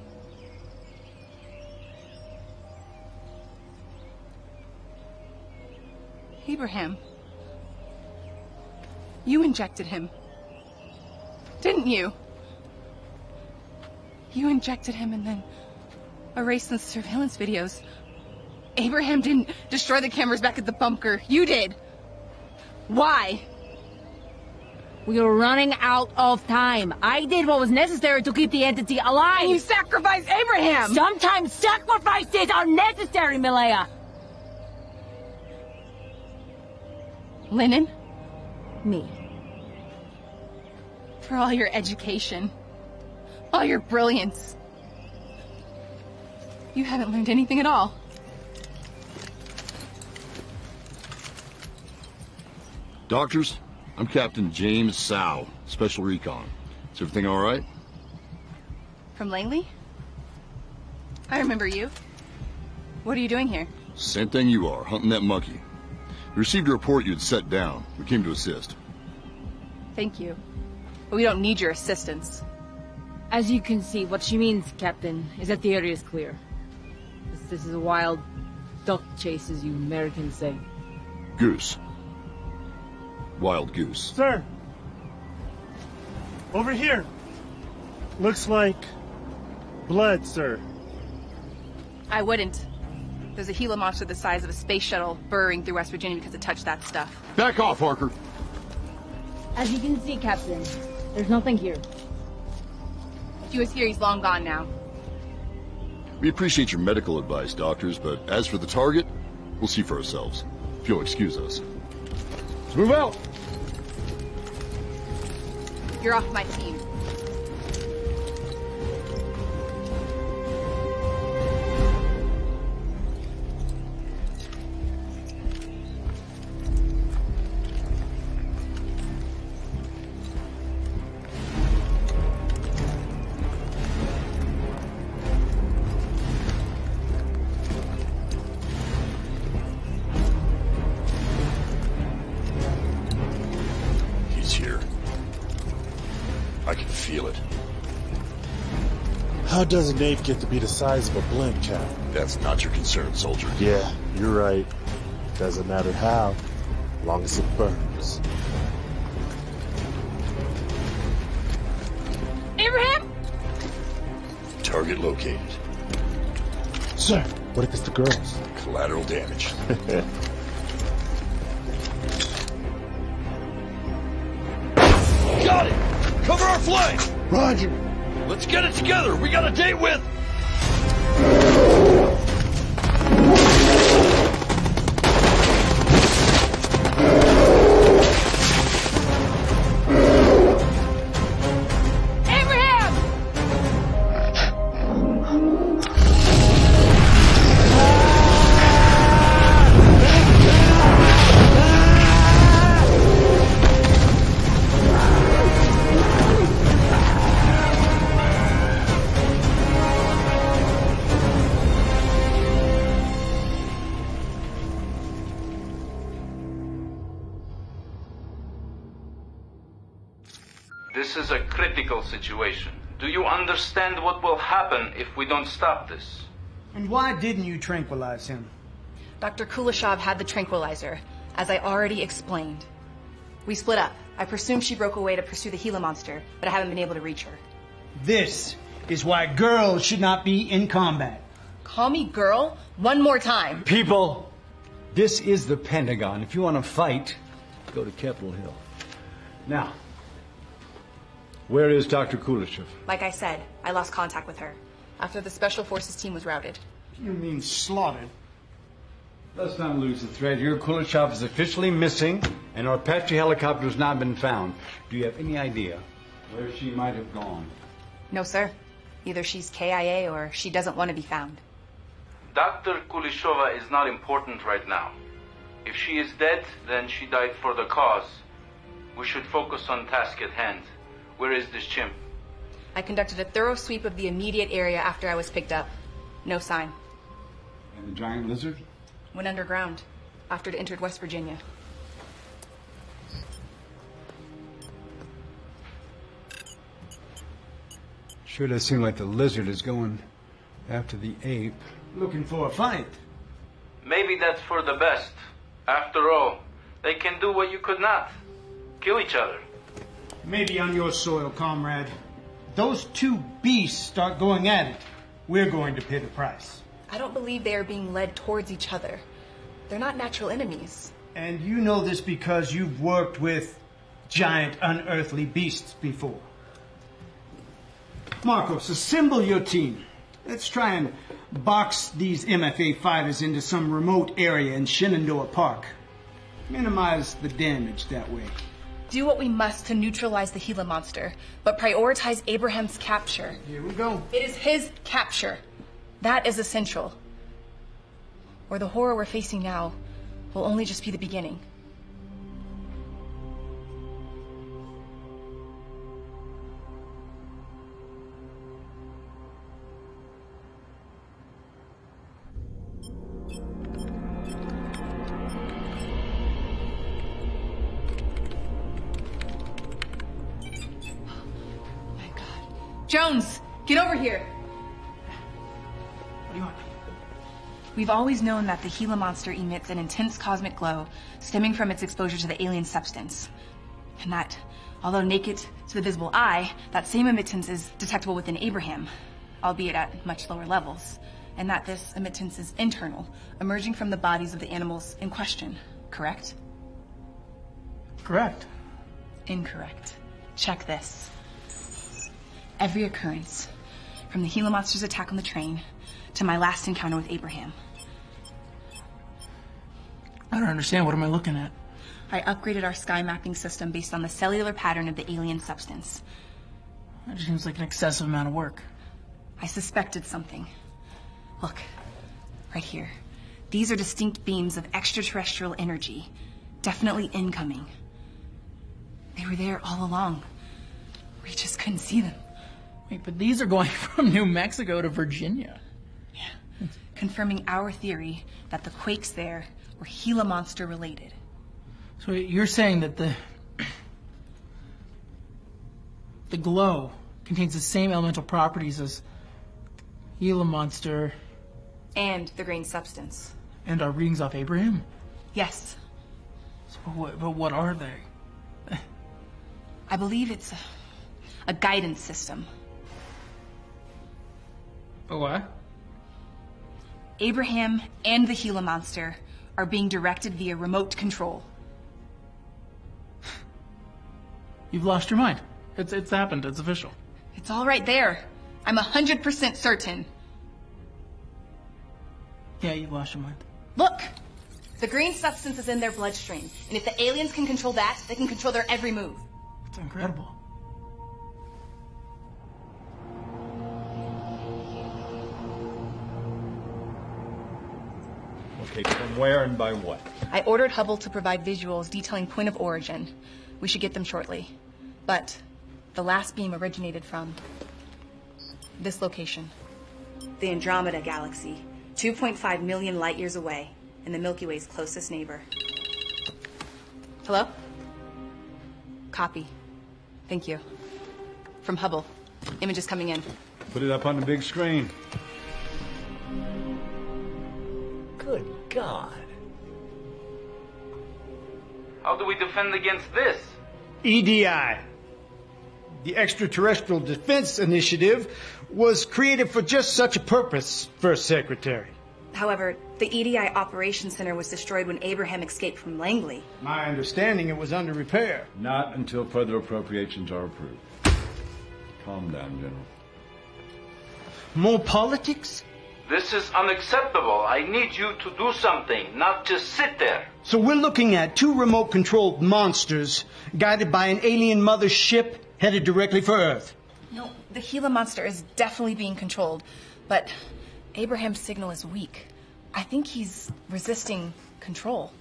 Abraham. You injected him. Didn't you? You injected him and then erased the surveillance videos. Abraham didn't destroy the cameras back at the bunker. You did. Why? We are running out of time. I did what was necessary to keep the entity alive. You sacrificed Abraham! Sometimes sacrifices are necessary, Milea. Lennon? Me. For all your education, all your brilliance, you haven't learned anything at all. Doctors, I'm Captain James Sow, Special Recon. Is everything all right? From Langley? I remember you. What are you doing here? Same thing you are, hunting that monkey. We received a report you had set down. We came to assist. Thank you. But we don't need your assistance. As you can see, what she means, Captain, is that the area is clear. This is a wild duck chase, as you Americans say. Goose. Wild goose. Sir! Over here! Looks like blood, sir. I wouldn't. There's a Gila monster the size of a space shuttle burrowing through West Virginia because it touched that stuff. Back off, Harker. As you can see, Captain, there's nothing here. he was here, he's long gone now. We appreciate your medical advice, doctors, but as for the target, we'll see for ourselves. If you'll excuse us. Let's move out! You're off my team. I can feel it. How does an ape get to be the size of a blimp, Cap? That's not your concern, soldier. Yeah, you're right. Doesn't matter how, long as it burns. Abraham? Target located. Sir, what if it's the girls? Collateral damage. Got it! Cover our flank! Roger! Let's get it together! We got a date with... This is a critical situation. Do you understand what will happen if we don't stop this? And why didn't you tranquilize him? Dr. Kuleshov had the tranquilizer, as I already explained. We split up. I presume she broke away to pursue the Gila monster, but I haven't been able to reach her. This is why girls should not be in combat. Call me girl one more time. People, this is the Pentagon. If you want to fight, go to Capitol Hill. Now, where is Dr. Kuleshov? Like I said, I lost contact with her after the Special Forces team was routed. You mean slaughtered? Let's not lose the thread here. Kuleshov is officially missing, and our Apache helicopter has not been found. Do you have any idea where she might have gone? No, sir. Either she's KIA or she doesn't want to be found. Dr. Kuleshova is not important right now. If she is dead, then she died for the cause. We should focus on task at hand. Where is this chimp? I conducted a thorough sweep of the immediate area after I was picked up. No sign. And the giant lizard? Went underground after it entered West Virginia. Sure does seem like the lizard is going after the ape. Looking for a fight. Maybe that's for the best. After all, they can do what you could not. Kill each other. Maybe on your soil, comrade. Those two beasts start going at it. We're going to pay the price. I don't believe they are being led towards each other. They're not natural enemies. And you know this because you've worked with giant unearthly beasts before. Marcos, assemble your team. Let's try and box these MFA fighters into some remote area in Shenandoah Park. Minimize the damage that way. Do what we must to neutralize the Gila monster, but prioritize Abraham's capture. Here we go. It is his capture. That is essential. Or the horror we're facing now will only just be the beginning. Jones, get over here. What do you want? We've always known that the Gila monster emits an intense cosmic glow stemming from its exposure to the alien substance. And that, although naked to the visible eye, that same emittance is detectable within Abraham, albeit at much lower levels. And that this emittance is internal, emerging from the bodies of the animals in question, correct? Correct. Incorrect. Check this. every occurrence, from the Gila monster's attack on the train to my last encounter with Abraham. I don't understand. What am I looking at? I upgraded our sky mapping system based on the cellular pattern of the alien substance. That seems like an excessive amount of work. I suspected something. Look, right here. These are distinct beams of extraterrestrial energy, definitely incoming. They were there all along. We just couldn't see them. Wait, but these are going from New Mexico to Virginia. Yeah. Confirming our theory that the quakes there were Gila monster related. So you're saying that the glow contains the same elemental properties as Gila monster And the grain substance. and our readings off Abraham? Yes. So what are they? I believe it's a guidance system. A what? Abraham and the Gila monster are being directed via remote control. You've lost your mind. It's happened. It's official. It's all right there. I'm 100% certain. Yeah, you've lost your mind. Look! The green substance is in their bloodstream, and if the aliens can control that, they can control their every move. It's incredible. Okay, from where and by what? I ordered Hubble to provide visuals detailing point of origin. We should get them shortly. But the last beam originated from this location. The Andromeda Galaxy, 2.5 million light years away, and the Milky Way's closest neighbor. Hello? Copy. Thank you. From Hubble. Images coming in. Put it up on the big screen. Good God. How do we defend against this? EDI. The Extraterrestrial Defense Initiative was created for just such a purpose, First Secretary. However, the EDI Operations Center was destroyed when Abraham escaped from Langley. My understanding, it was under repair. Not until further appropriations are approved. Calm down, General. More politics? This is unacceptable. I need you to do something, not just sit there. So we're looking at two remote-controlled monsters guided by an alien mother ship headed directly for Earth. No, the Gila monster is definitely being controlled, but Abraham's signal is weak. I think he's resisting control.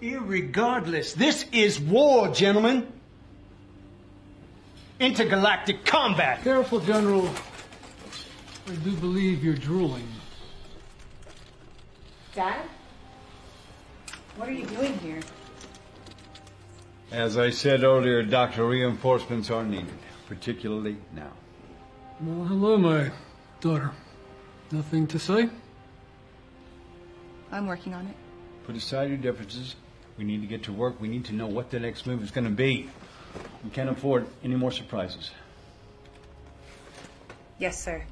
Irregardless, this is war, gentlemen. Intergalactic combat. Careful, General. I do believe you're drooling. Dad? What are you doing here? As I said earlier, Doctor, reinforcements are needed, particularly now. Well, hello, my daughter. Nothing to say? I'm working on it. Put aside your differences. We need to get to work. We need to know what the next move is going to be. We can't afford any more surprises. Yes, sir.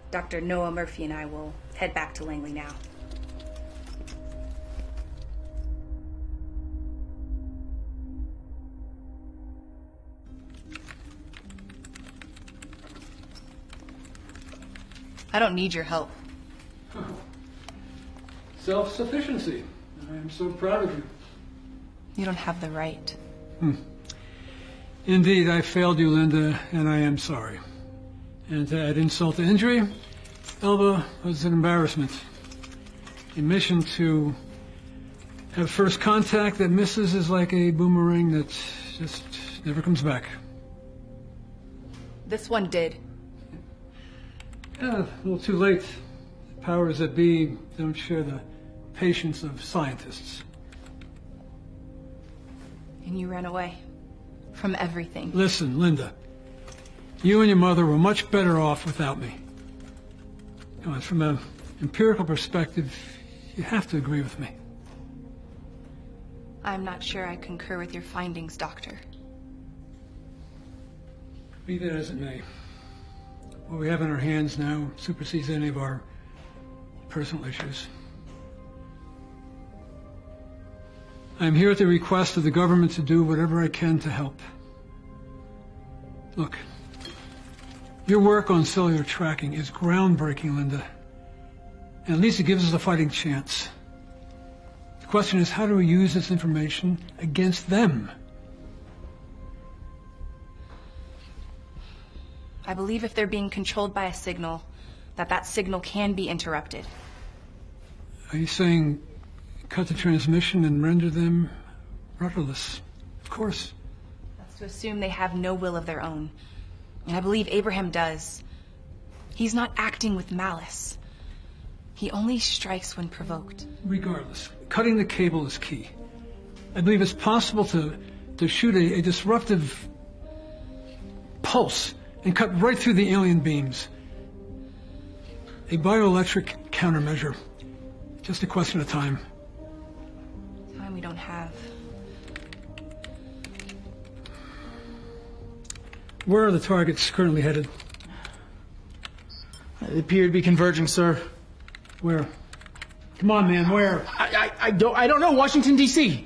Dr. Noah Murphy and I will head back to Langley now. I don't need your help. Self-sufficiency. I am so proud of you. You don't have the right. Indeed, I failed you, Linda, and I am sorry. And to add insult to injury, Elba was an embarrassment. A mission to have first contact that misses is like a boomerang that just never comes back. This one did. Yeah, a little too late. The powers that be don't share the patience of scientists. And you ran away from everything. Listen, Linda. You and your mother were much better off without me. Come on, from an empirical perspective, you have to agree with me. I'm not sure I concur with your findings, Doctor. Be that as it may, what we have in our hands now supersedes any of our personal issues. I'm here at the request of the government to do whatever I can to help. Look, Your work on cellular tracking is groundbreaking, Linda. And at least it gives us a fighting chance. The question is, how do we use this information against them? I believe if they're being controlled by a signal, that signal can be interrupted. Are you saying cut the transmission and render them rudderless? Of course. That's to assume they have no will of their own. And I believe Abraham does. He's not acting with malice. He only strikes when provoked. Regardless, cutting the cable is key. I believe it's possible to shoot a disruptive pulse and cut right through the alien beams. A bioelectric countermeasure. Just a question of time. Time we don't have. Where are the targets currently headed? They appear to be converging, sir. Where? Come on, man, where? I don't know. Washington, D.C.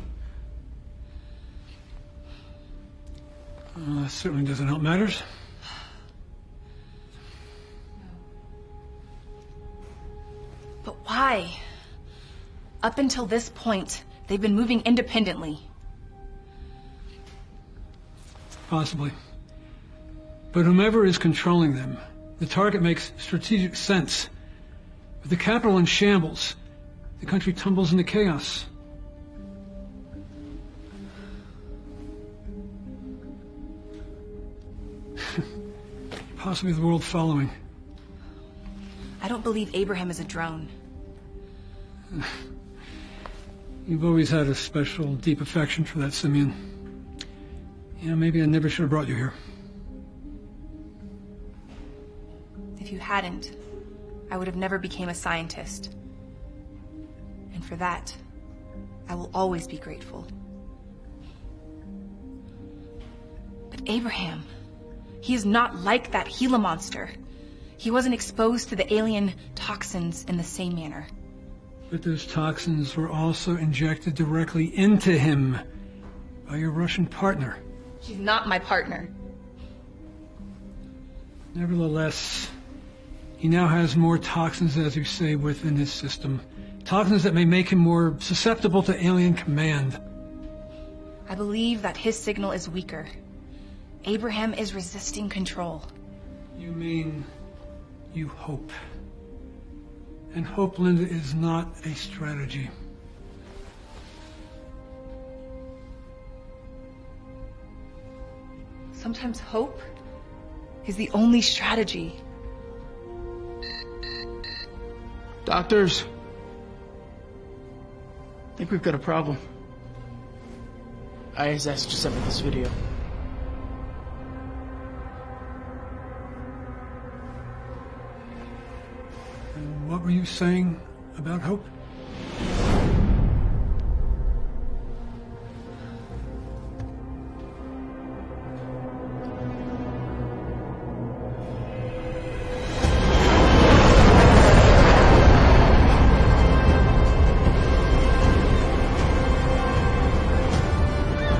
That certainly doesn't help matters. But why? Up until this point, they've been moving independently. Possibly. But whomever is controlling them, the target makes strategic sense. With the capital in shambles, the country tumbles into chaos. Possibly the world following. I don't believe Abraham is a drone. You've always had a special, deep affection for that simian. Yeah, maybe I never should have brought you here. If you hadn't, I would have never became a scientist. And for that, I will always be grateful. But Abraham, he is not like that Gila monster. He wasn't exposed to the alien toxins in the same manner. But those toxins were also injected directly into him by your Russian partner. She's not my partner. Nevertheless, he now has more toxins, as you say, within his system. Toxins that may make him more susceptible to alien command. I believe that his signal is weaker. Abraham is resisting control. You mean you hope. And hope, Linda, is not a strategy. Sometimes hope is the only strategy. Doctors, I think we've got a problem. I asked you something in this video. What were you saying about hope?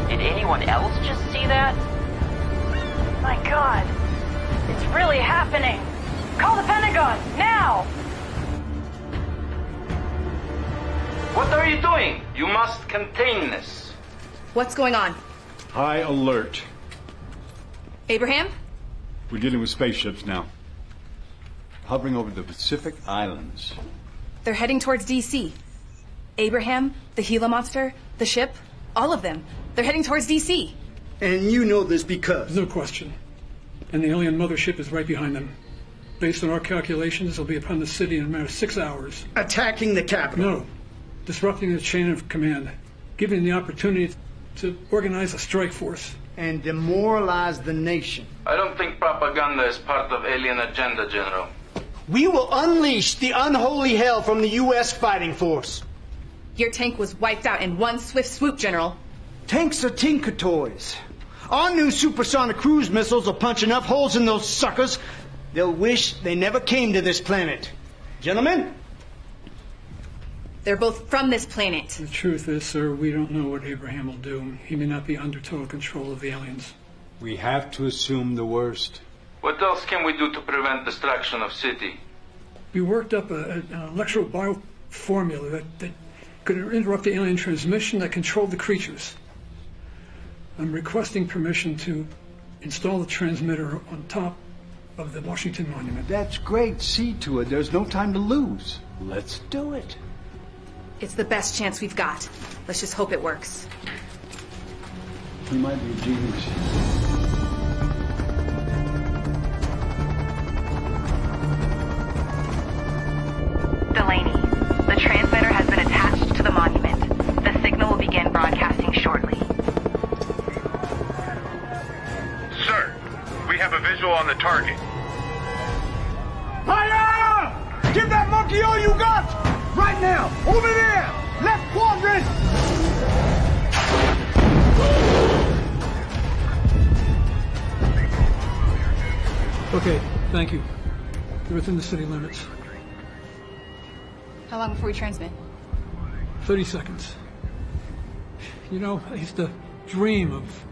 Did anyone else just see that? My God, it's really happening. Call the Pentagon, now! What are you doing? You must contain this. What's going on? High alert. Abraham? We're dealing with spaceships now. Hovering over the Pacific Islands. They're heading towards D.C. Abraham, the Gila monster, the ship, all of them. They're heading towards D.C. And you know this because? No question. And the alien mothership is right behind them. Based on our calculations, they'll be upon the city in a matter of 6 hours. Attacking the capital? No. Disrupting the chain of command. Giving the opportunity to organize a strike force. And demoralize the nation. I don't think propaganda is part of alien agenda, General. We will unleash the unholy hell from the U.S. fighting force. Your tank was wiped out in one swift swoop, General. Tanks are tinker toys. Our new supersonic cruise missiles will punch enough holes in those suckers, they'll wish they never came to this planet. Gentlemen? They're both from this planet. The truth is, sir, we don't know what Abraham will do. He may not be under total control of the aliens. We have to assume the worst. What else can we do to prevent destruction of city? We worked up an electro-bio formula that could interrupt the alien transmission that controlled the creatures. I'm requesting permission to install the transmitter on top of the Washington Monument. That's great. See to it. There's no time to lose. Let's do it. It's the best chance we've got. Let's just hope it works. He might be a genius. Delaney, the transmitter has been attached to the monument. The signal will begin broadcasting shortly. Sir, we have a visual on the target. Fire! Give that monkey all you got! Right now! Over there! Left quadrant! Okay, thank you. You're within the city limits. How long before we transmit? 30 seconds. You know, I used to dream of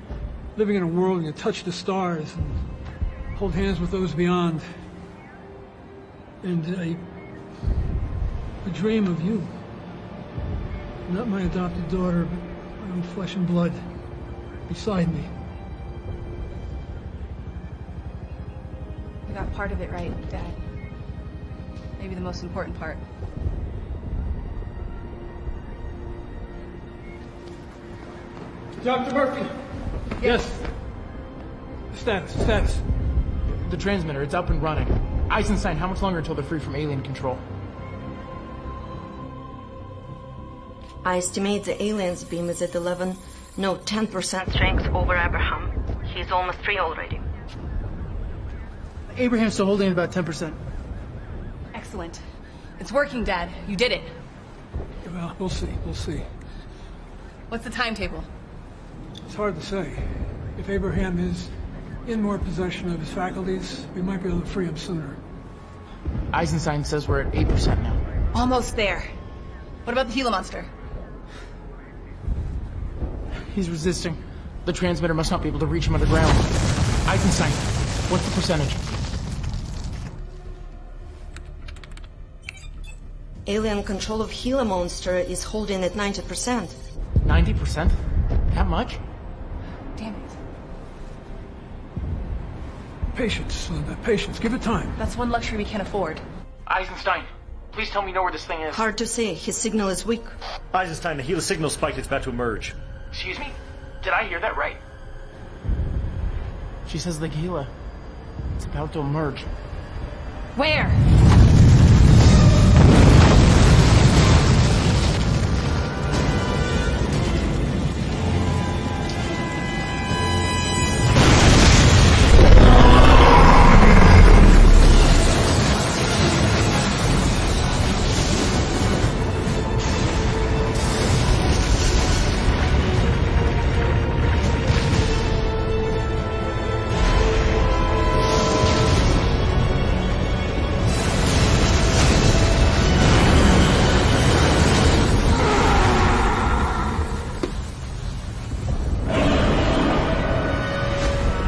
living in a world where you touch the stars and hold hands with those beyond. And I dream of you. Not my adopted daughter, but my own flesh and blood beside me. We got part of it right, Dad. Maybe the most important part. Dr. Murphy! Yes. Status. The transmitter, it's up and running. Eisenstein, how much longer until they're free from alien control? I estimate the alien's beam is at 10% strength over Abraham. He's almost free already. Abraham's still holding at about 10%. Excellent. It's working, Dad. You did it. Well, we'll see. What's the timetable? It's hard to say. If Abraham is in more possession of his faculties, we might be able to free him sooner. Eisenstein says we're at 8% now. Almost there. What about the Gila monster? He's resisting. The transmitter must not be able to reach him underground. Eisenstein, what's the percentage? Alien control of Gila monster is holding at 90%. 90%? That much? Damn it. Patience, Linda, patience. Give it time. That's one luxury we can't afford. Eisenstein, please tell me you know where this thing is. Hard to say. His signal is weak. Eisenstein, the Gila signal spike is about to emerge. Excuse me? Did I hear that right? She says the Gila. It's about to emerge. Where?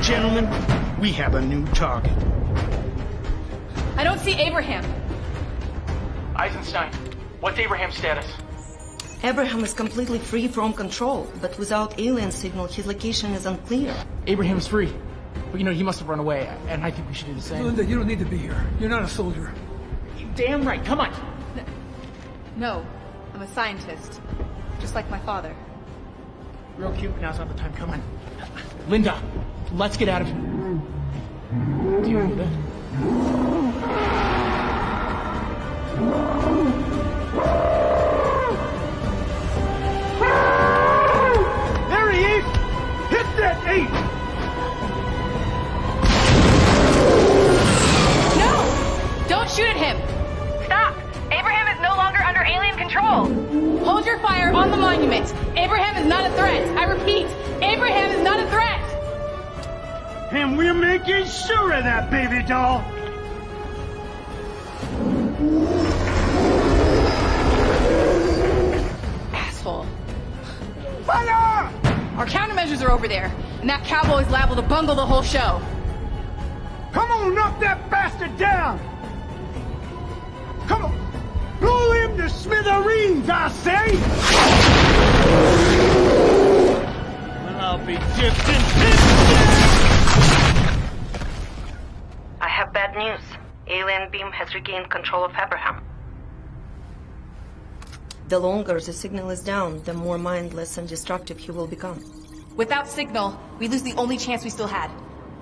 Gentlemen, we have a new target. I don't see Abraham. Eisenstein, what's Abraham's status? Abraham is completely free from control, but without alien signal, his location is unclear. Abraham's free. But he must have run away, and I think we should do the same. Linda, you don't need to be here. You're not a soldier. You're damn right, come on! No, I'm a scientist. Just like my father. Real cute, but now's not the time, come on. Linda, let's get out of here. Do you hear that? There he is! Hit that 8! No! Don't shoot at him! Stop! Abraham is no longer under alien control! Hold your fire on the monument! Abraham is not a threat! I repeat, Abraham is not a threat! And we're making sure of that, baby doll! Asshole. Fire! Our countermeasures are over there, and that cowboy's liable to bungle the whole show. Come knock that bastard down! Come on! Blow him to smithereens, I say! Well, I'll be dipped in I have bad news. Alien beam has regained control of Abraham. The longer the signal is down, the more mindless and destructive he will become. Without signal, we lose the only chance we still had.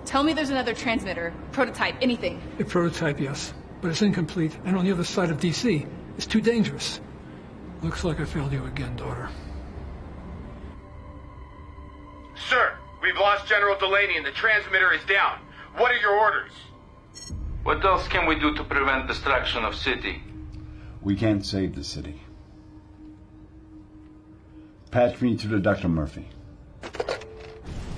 Tell me there's another transmitter, prototype, anything. A prototype, yes, but it's incomplete and on the other side of DC. It's too dangerous. Looks like I failed you again, daughter. Sir, we've lost General Delaney and the transmitter is down. What are your orders? What else can we do to prevent destruction of city? We can't save the city. Patch me through to Dr. Murphy.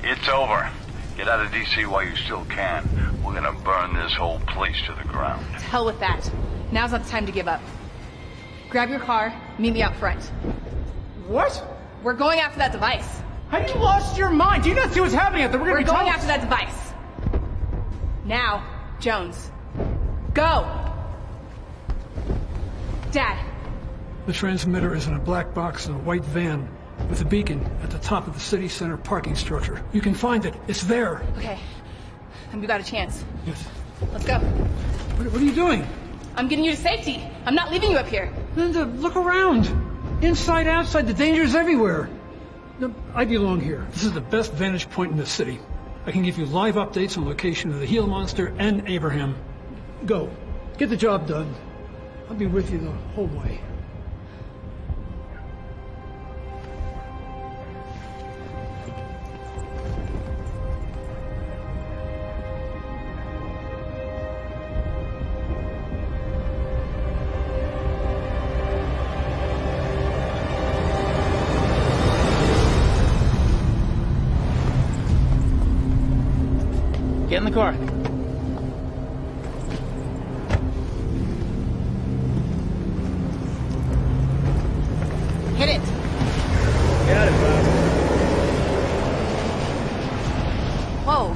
It's over. Get out of DC while you still can. We're gonna burn this whole place to the ground. To hell with that. Now's not the time to give up. Grab your car, meet me out front. What? We're going after that device. Have you lost your mind? Do you not see what's happening out there? We're going after that device. Now, Jones. Go! Dad. The transmitter is in a black box in a white van with a beacon at the top of the city center parking structure. You can find it. It's there. Okay. And we got a chance. Yes. Let's go. What are you doing? I'm getting you to safety. I'm not leaving you up here. Linda, look around. Inside, outside, the danger's everywhere. No, I belong here. This is the best vantage point in the city. I can give you live updates on location of the Gila monster and Abraham. Go. Get the job done. I'll be with you the whole way. Get in the car. Hit it. Got it, Bob. Whoa.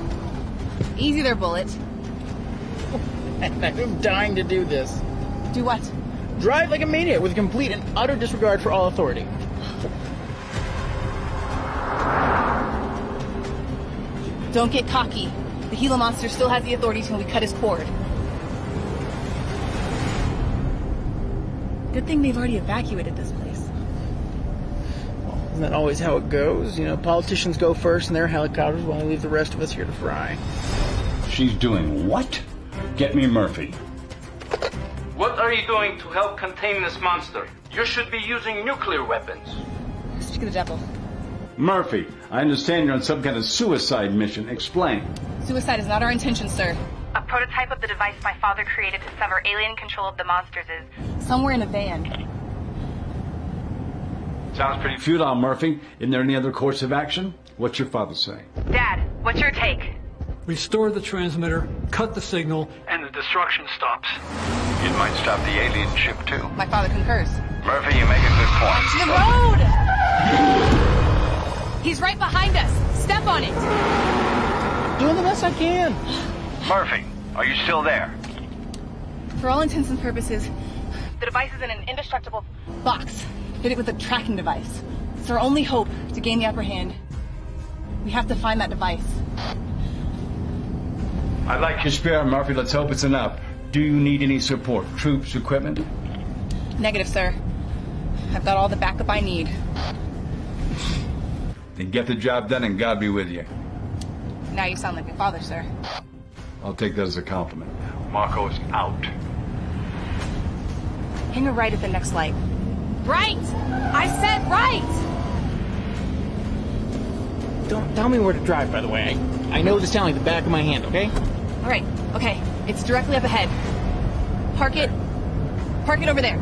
Easy there, Bullet. I'm dying to do this. Do what? Drive like a maniac with complete and utter disregard for all authority. Don't get cocky. The Gila monster still has the authority till we cut his cord. Good thing they've already evacuated this place. Isn't that always how it goes? You know, politicians go first in their helicopters while they leave the rest of us here to fry. She's doing what? Get me Murphy. What are you doing to help contain this monster? You should be using nuclear weapons. Speak of the devil. Murphy, I understand you're on some kind of suicide mission. Explain. Suicide is not our intention, sir. A prototype of the device my father created to sever alien control of the monsters is somewhere in a van. Sounds pretty futile, Murphy. Isn't there any other course of action? What's your father say? Dad, what's your take? Restore the transmitter, cut the signal, and the destruction stops. It might stop the alien ship, too. My father concurs. Murphy, you make a good point. To the road! He's right behind us. Step on it. Doing the best I can. Murphy, are you still there? For all intents and purposes, the device is in an indestructible box. Hit it with a tracking device. It's our only hope to gain the upper hand. We have to find that device. I like your spirit, Murphy. Let's hope it's enough. Do you need any support? Troops, equipment? Negative, sir. I've got all the backup I need. Then get the job done and God be with you. Now you sound like your father, sir. I'll take that as a compliment. Marco's out. Hang a right at the next light. Right! I said right! Don't tell me where to drive, by the way. I know this town like the back of my hand, okay? All right, okay. It's directly up ahead. Park it over there.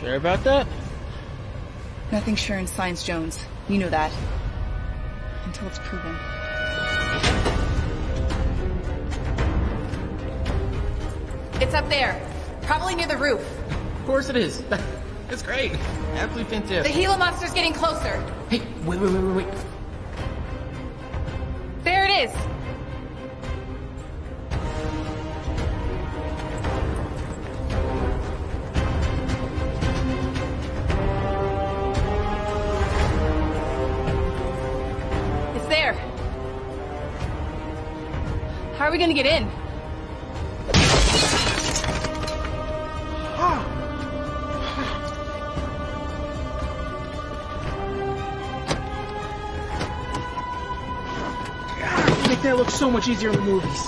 Sure about that? Nothing's sure in science, Jones. You know that. Until it's proven. It's up there. Probably near the roof. Of course it is. That's great. Absolutely fantastic. The Gila monster's getting closer. Hey, wait. is! It's there. How are we gonna get in? Make that look so much easier in the movies.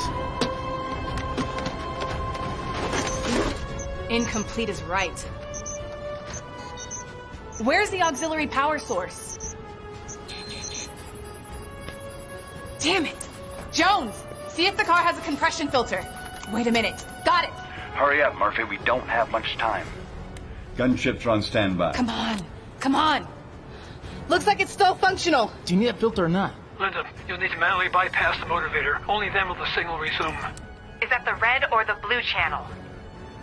Incomplete is right. Where's the auxiliary power source? Damn it! Jones! See if the car has a compression filter. Wait a minute. Got it! Hurry up, Murphy. We don't have much time. Gunships are on standby. Come on. Come on. Looks like it's still functional. Do you need a filter or not? Linda, you'll need to manually bypass the motivator. Only then will the signal resume. Is that the red or the blue channel?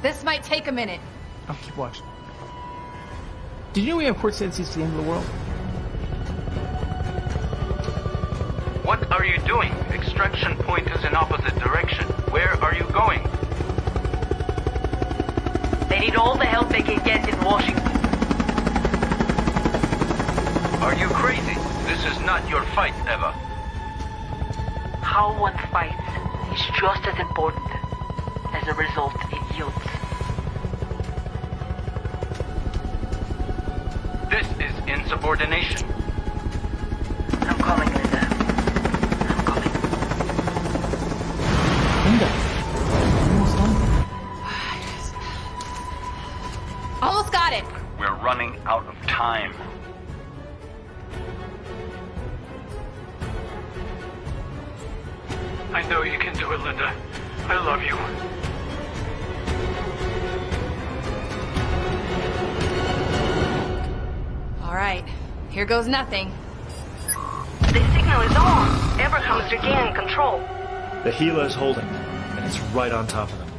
This might take a minute. I'll keep watching. Did you know we have port senses to the end of the world? What are you doing? Extraction point is in opposite direction. Where are you going? They need all the help they can get in Washington. Are you crazy? This is not your fight, Eva. How one fights is just as important as the result it yields. This is insubordination. I'm coming, Linda. I'm coming. Linda, almost done. Almost got it. We're running out of time. I know you can do it, Linda. I love you. All right. Here goes nothing. The signal is on. Abraham's regaining control. The Gila is holding, and it's right on top of them.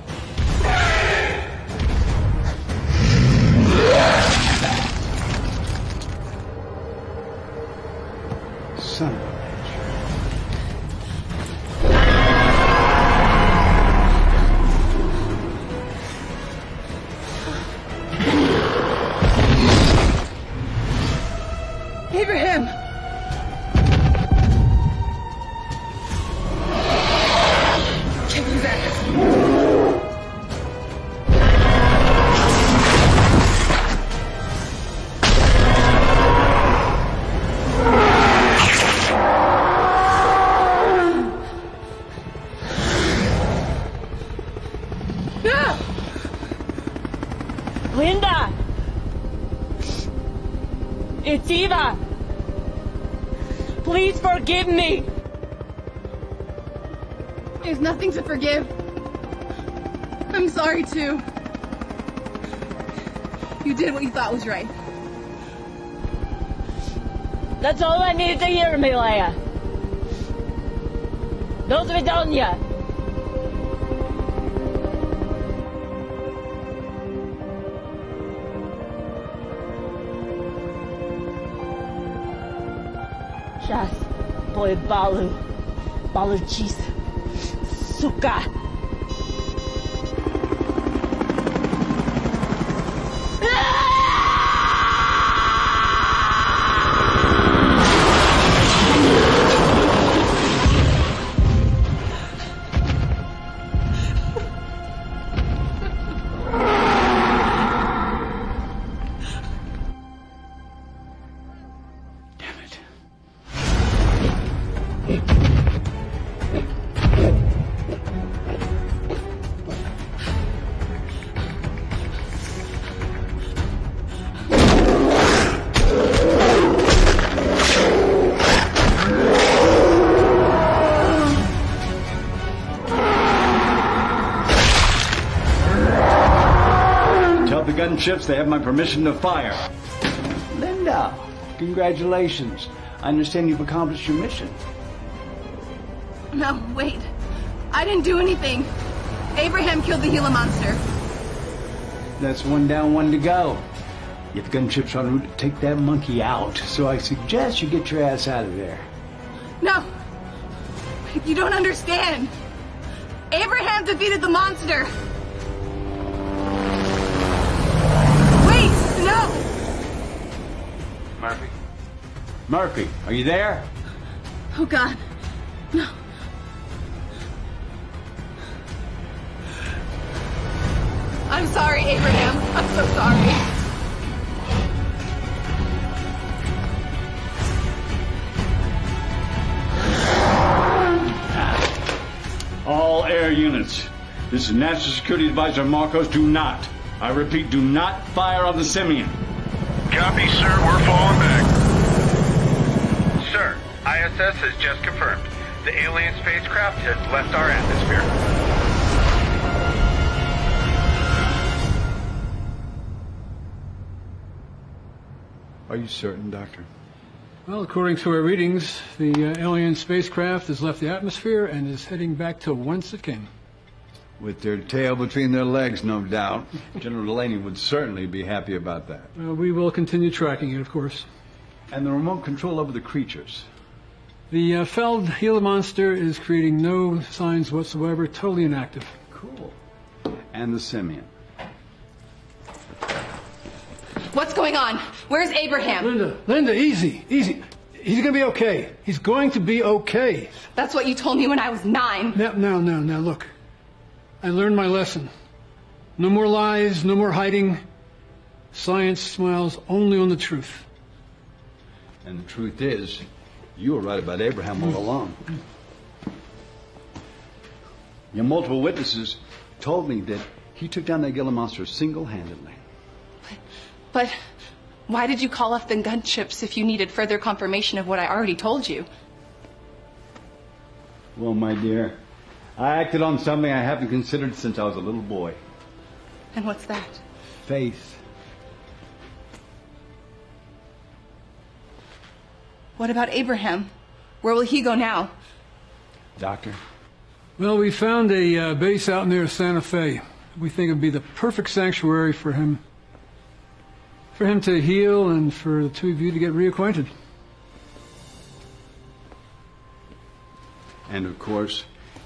Son of a... Abraham! Check his ass. Linda! It's Eva! Please forgive me! There's nothing to forgive. I'm sorry, too. You did what you thought was right. That's all I needed to hear, Milaya. До свидания! Сейчас будет получись, сука! Gunships, they have my permission to fire. Linda, congratulations. I understand you've accomplished your mission. No, wait. I didn't do anything. Abraham killed the Gila monster. That's one down, one to go. You have gunships en route to take that monkey out, so I suggest you get your ass out of there. No. You don't understand. Abraham defeated the monster. Wait, no! Murphy? Murphy, are you there? Oh, God. No. I'm sorry, Abraham. I'm so sorry. All air units. This is National Security Advisor Marcos. Do not, I repeat, do not fire on the simian. Copy, sir. We're falling back. Sir, ISS has just confirmed. The alien spacecraft has left our atmosphere. Are you certain, Doctor? Well, according to our readings, the alien spacecraft has left the atmosphere and is heading back to whence it came. With their tail between their legs, no doubt. General Delaney would certainly be happy about that. We will continue tracking it, of course. And the remote control over the creatures? The Feld Gila monster is creating no signs whatsoever, totally inactive. Cool. And the simian? What's going on? Where's Abraham? Linda, easy. He's gonna be okay. He's going to be okay. That's what you told me when I was 9. Now, look. I learned my lesson. No more lies, no more hiding. Science smiles only on the truth. And the truth is, you were right about Abraham all along. Your multiple witnesses told me that he took down that Gila monster single-handedly. But why did you call off the gunships if you needed further confirmation of what I already told you? Well, my dear, I acted on something I haven't considered since I was a little boy. And what's that? Faith. What about Abraham? Where will he go now? Doctor? Well, we found a base out near Santa Fe. We think it'd be the perfect sanctuary for him. For him to heal and for the two of you to get reacquainted. And of course,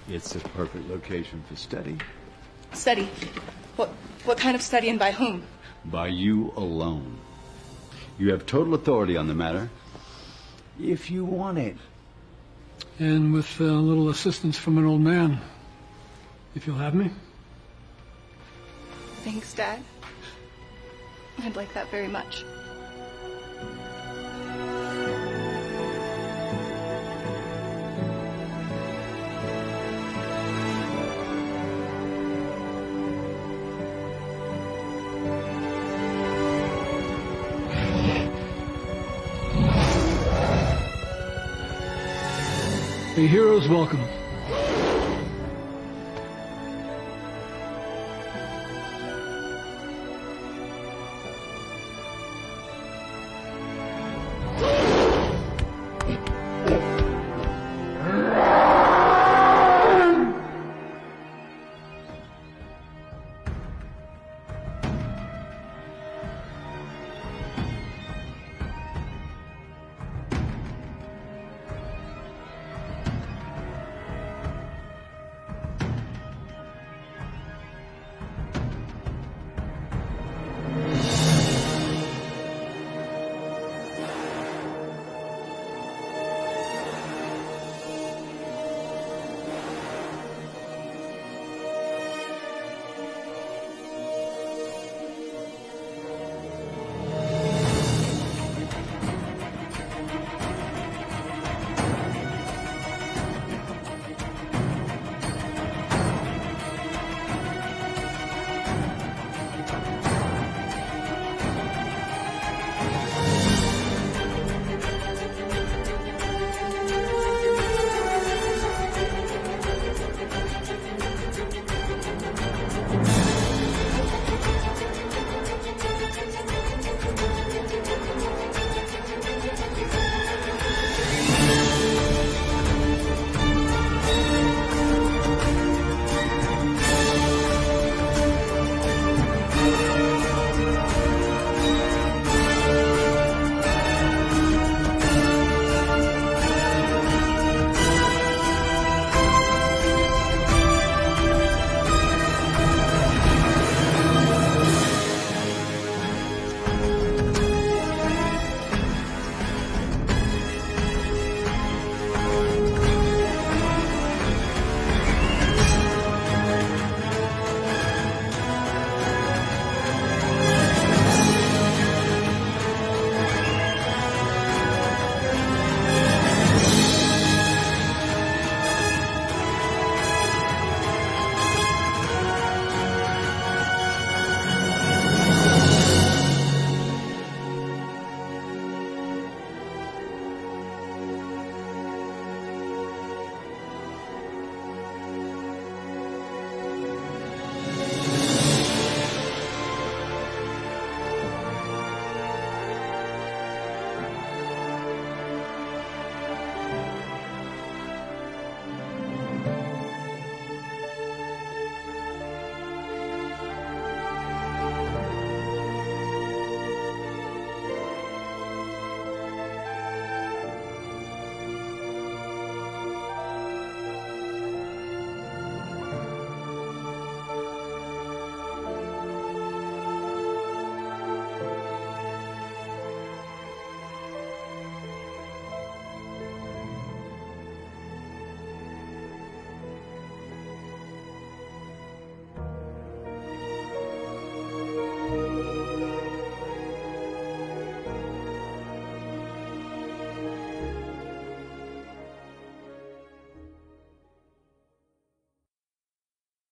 it's the perfect location for study. Study? What kind of study and by whom? By you alone. You have total authority on the matter, if you want it. And with a little assistance from an old man, if you'll have me. Thanks, Dad. I'd like that very much. A hero's welcome.